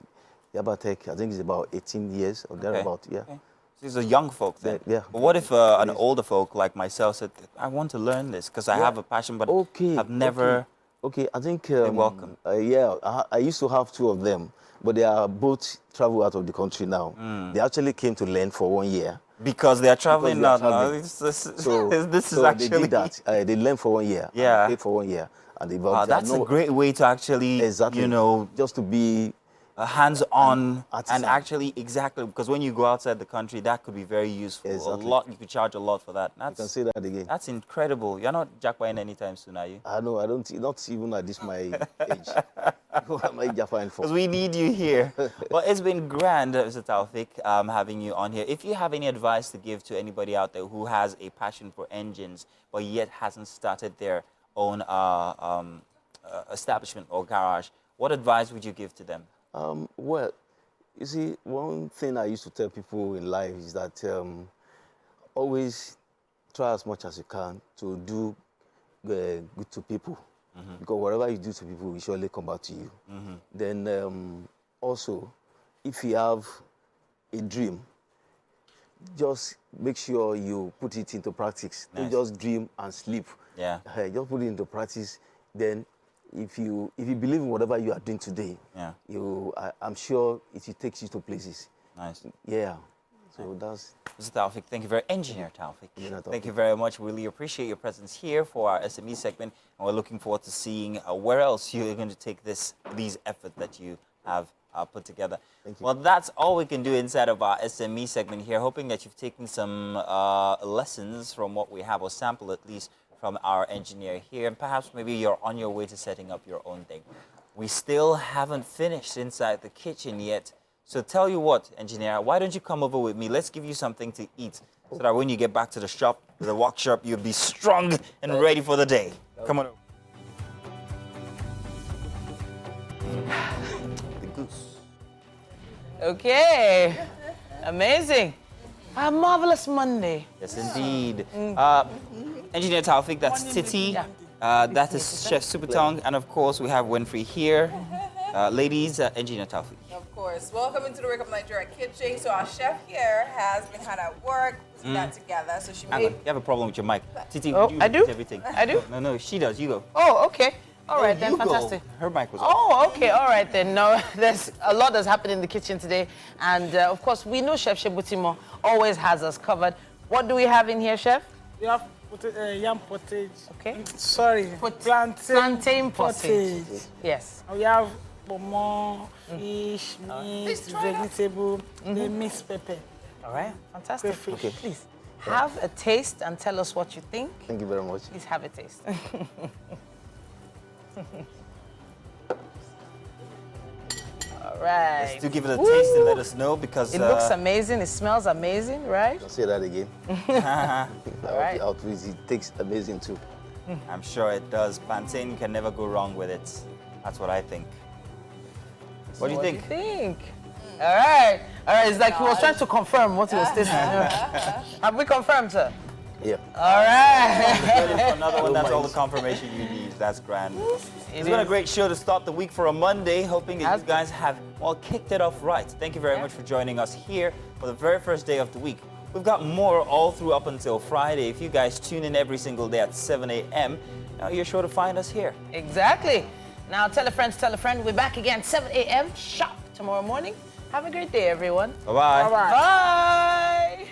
Speaker 10: Yabatech, I think it's about 18 years or thereabout. Yeah.
Speaker 2: Okay. These are young folk then.
Speaker 10: Yeah.
Speaker 2: But what if an older folk like myself said, I want to learn this because I have a passion, but I've never...
Speaker 10: Okay, I think...
Speaker 2: welcome.
Speaker 10: I used to have 2 of them, but they are both travel out of the country now. They actually came to learn for 1 year.
Speaker 2: Because they are traveling now.
Speaker 10: So
Speaker 2: this is actually...
Speaker 10: they did that. They learned for 1 year.
Speaker 2: Yeah.
Speaker 10: Paid for 1 year. And they
Speaker 2: that's a great way to actually,
Speaker 10: just to be...
Speaker 2: hands-on and actually, because when you go outside the country, that could be very useful.
Speaker 10: Exactly.
Speaker 2: A lot, you could charge a lot for that.
Speaker 10: You can say that again.
Speaker 2: That's incredible. You're not jackpotting anytime soon, are you?
Speaker 10: No, I don't. Not even at this my age.
Speaker 2: Because we need you here. Well, it's been grand, Mr. Taufik, having you on here. If you have any advice to give to anybody out there who has a passion for engines, but yet hasn't started their own establishment or garage, what advice would you give to them?
Speaker 10: Well, you see, one thing I used to tell people in life is that always try as much as you can to do good to people. Because whatever you do to people will surely come back to you. Then also, if you have a dream, just make sure you put it into practice. Don't just dream and sleep.
Speaker 2: Yeah.
Speaker 10: Just put it into practice. Then if you believe in whatever you are doing today, I'm sure it will take you to places.
Speaker 2: Nice.
Speaker 10: Yeah. So that's...
Speaker 2: Mr. Taufik, thank you very much. Engineer Taufik, thank you very much. We really appreciate your presence here for our SME segment, and we're looking forward to seeing where else you're going to take these efforts that you have put together.
Speaker 10: Thank you.
Speaker 2: Well, that's all we can do inside of our SME segment here, hoping that you've taken some lessons from what we have, or sample at least, from our engineer here, and perhaps maybe you're on your way to setting up your own thing. We still haven't finished inside the kitchen yet, so tell you what, engineer, why don't you come over with me? Let's give you something to eat, so that when you get back to the shop, the workshop, you'll be strong and ready for the day. Come on over. The goose.
Speaker 1: Okay, amazing. A marvelous Monday.
Speaker 2: Yes, indeed. Engineer Taufik, that's Titi. That is Chef Supertongue. And of course, we have Winfrey here. Ladies, Engineer Taufik.
Speaker 6: Of course. Welcome into the Wake Up Nigeria kitchen. So our chef here has been hard at work, putting that together. So she made...
Speaker 2: You have a problem with your mic. Titi,
Speaker 1: I do?
Speaker 2: everything.
Speaker 1: I do?
Speaker 2: No, she does. You go.
Speaker 1: Oh, okay. All right, then, fantastic.
Speaker 2: Her mic was off.
Speaker 1: Oh, okay, all right then. No, there's a lot that's happened in the kitchen today. And, of course, we know Chef Shebutimo always has us covered. What do we have in here, Chef?
Speaker 7: We have yam pottage.
Speaker 1: Okay.
Speaker 7: Sorry, plantain pottage.
Speaker 1: Yes.
Speaker 7: We have pomo, fish, meat, vegetable, the mixed pepper.
Speaker 1: All right, fantastic.
Speaker 10: Okay.
Speaker 1: Please, have a taste and tell us what you think.
Speaker 10: Thank you very much.
Speaker 1: Please have a taste. All right.
Speaker 2: Let's do give it a taste and let us know, because...
Speaker 1: It looks amazing. It smells amazing, right?
Speaker 10: Don't say that again.
Speaker 1: All right.
Speaker 10: It tastes amazing too.
Speaker 2: I'm sure it does. Plantain, you can never go wrong with it. That's what I think. What do you think?
Speaker 1: All right. All right. It's like he was trying to confirm what he was tasting. Have we confirmed, sir?
Speaker 10: Yeah.
Speaker 1: All right.
Speaker 2: Another one. That's all the confirmation you need. That's grand. It's been a great show to start the week for a Monday. Hoping that you guys have, well, kicked it off right. Thank you very much for joining us here for the very first day of the week. We've got more all through up until Friday. If you guys tune in every single day at 7 a.m., you're sure to find us here.
Speaker 1: Exactly. Now, tell a friend. We're back again 7 a.m. sharp tomorrow morning. Have a great day, everyone.
Speaker 2: Bye-bye.
Speaker 1: Bye.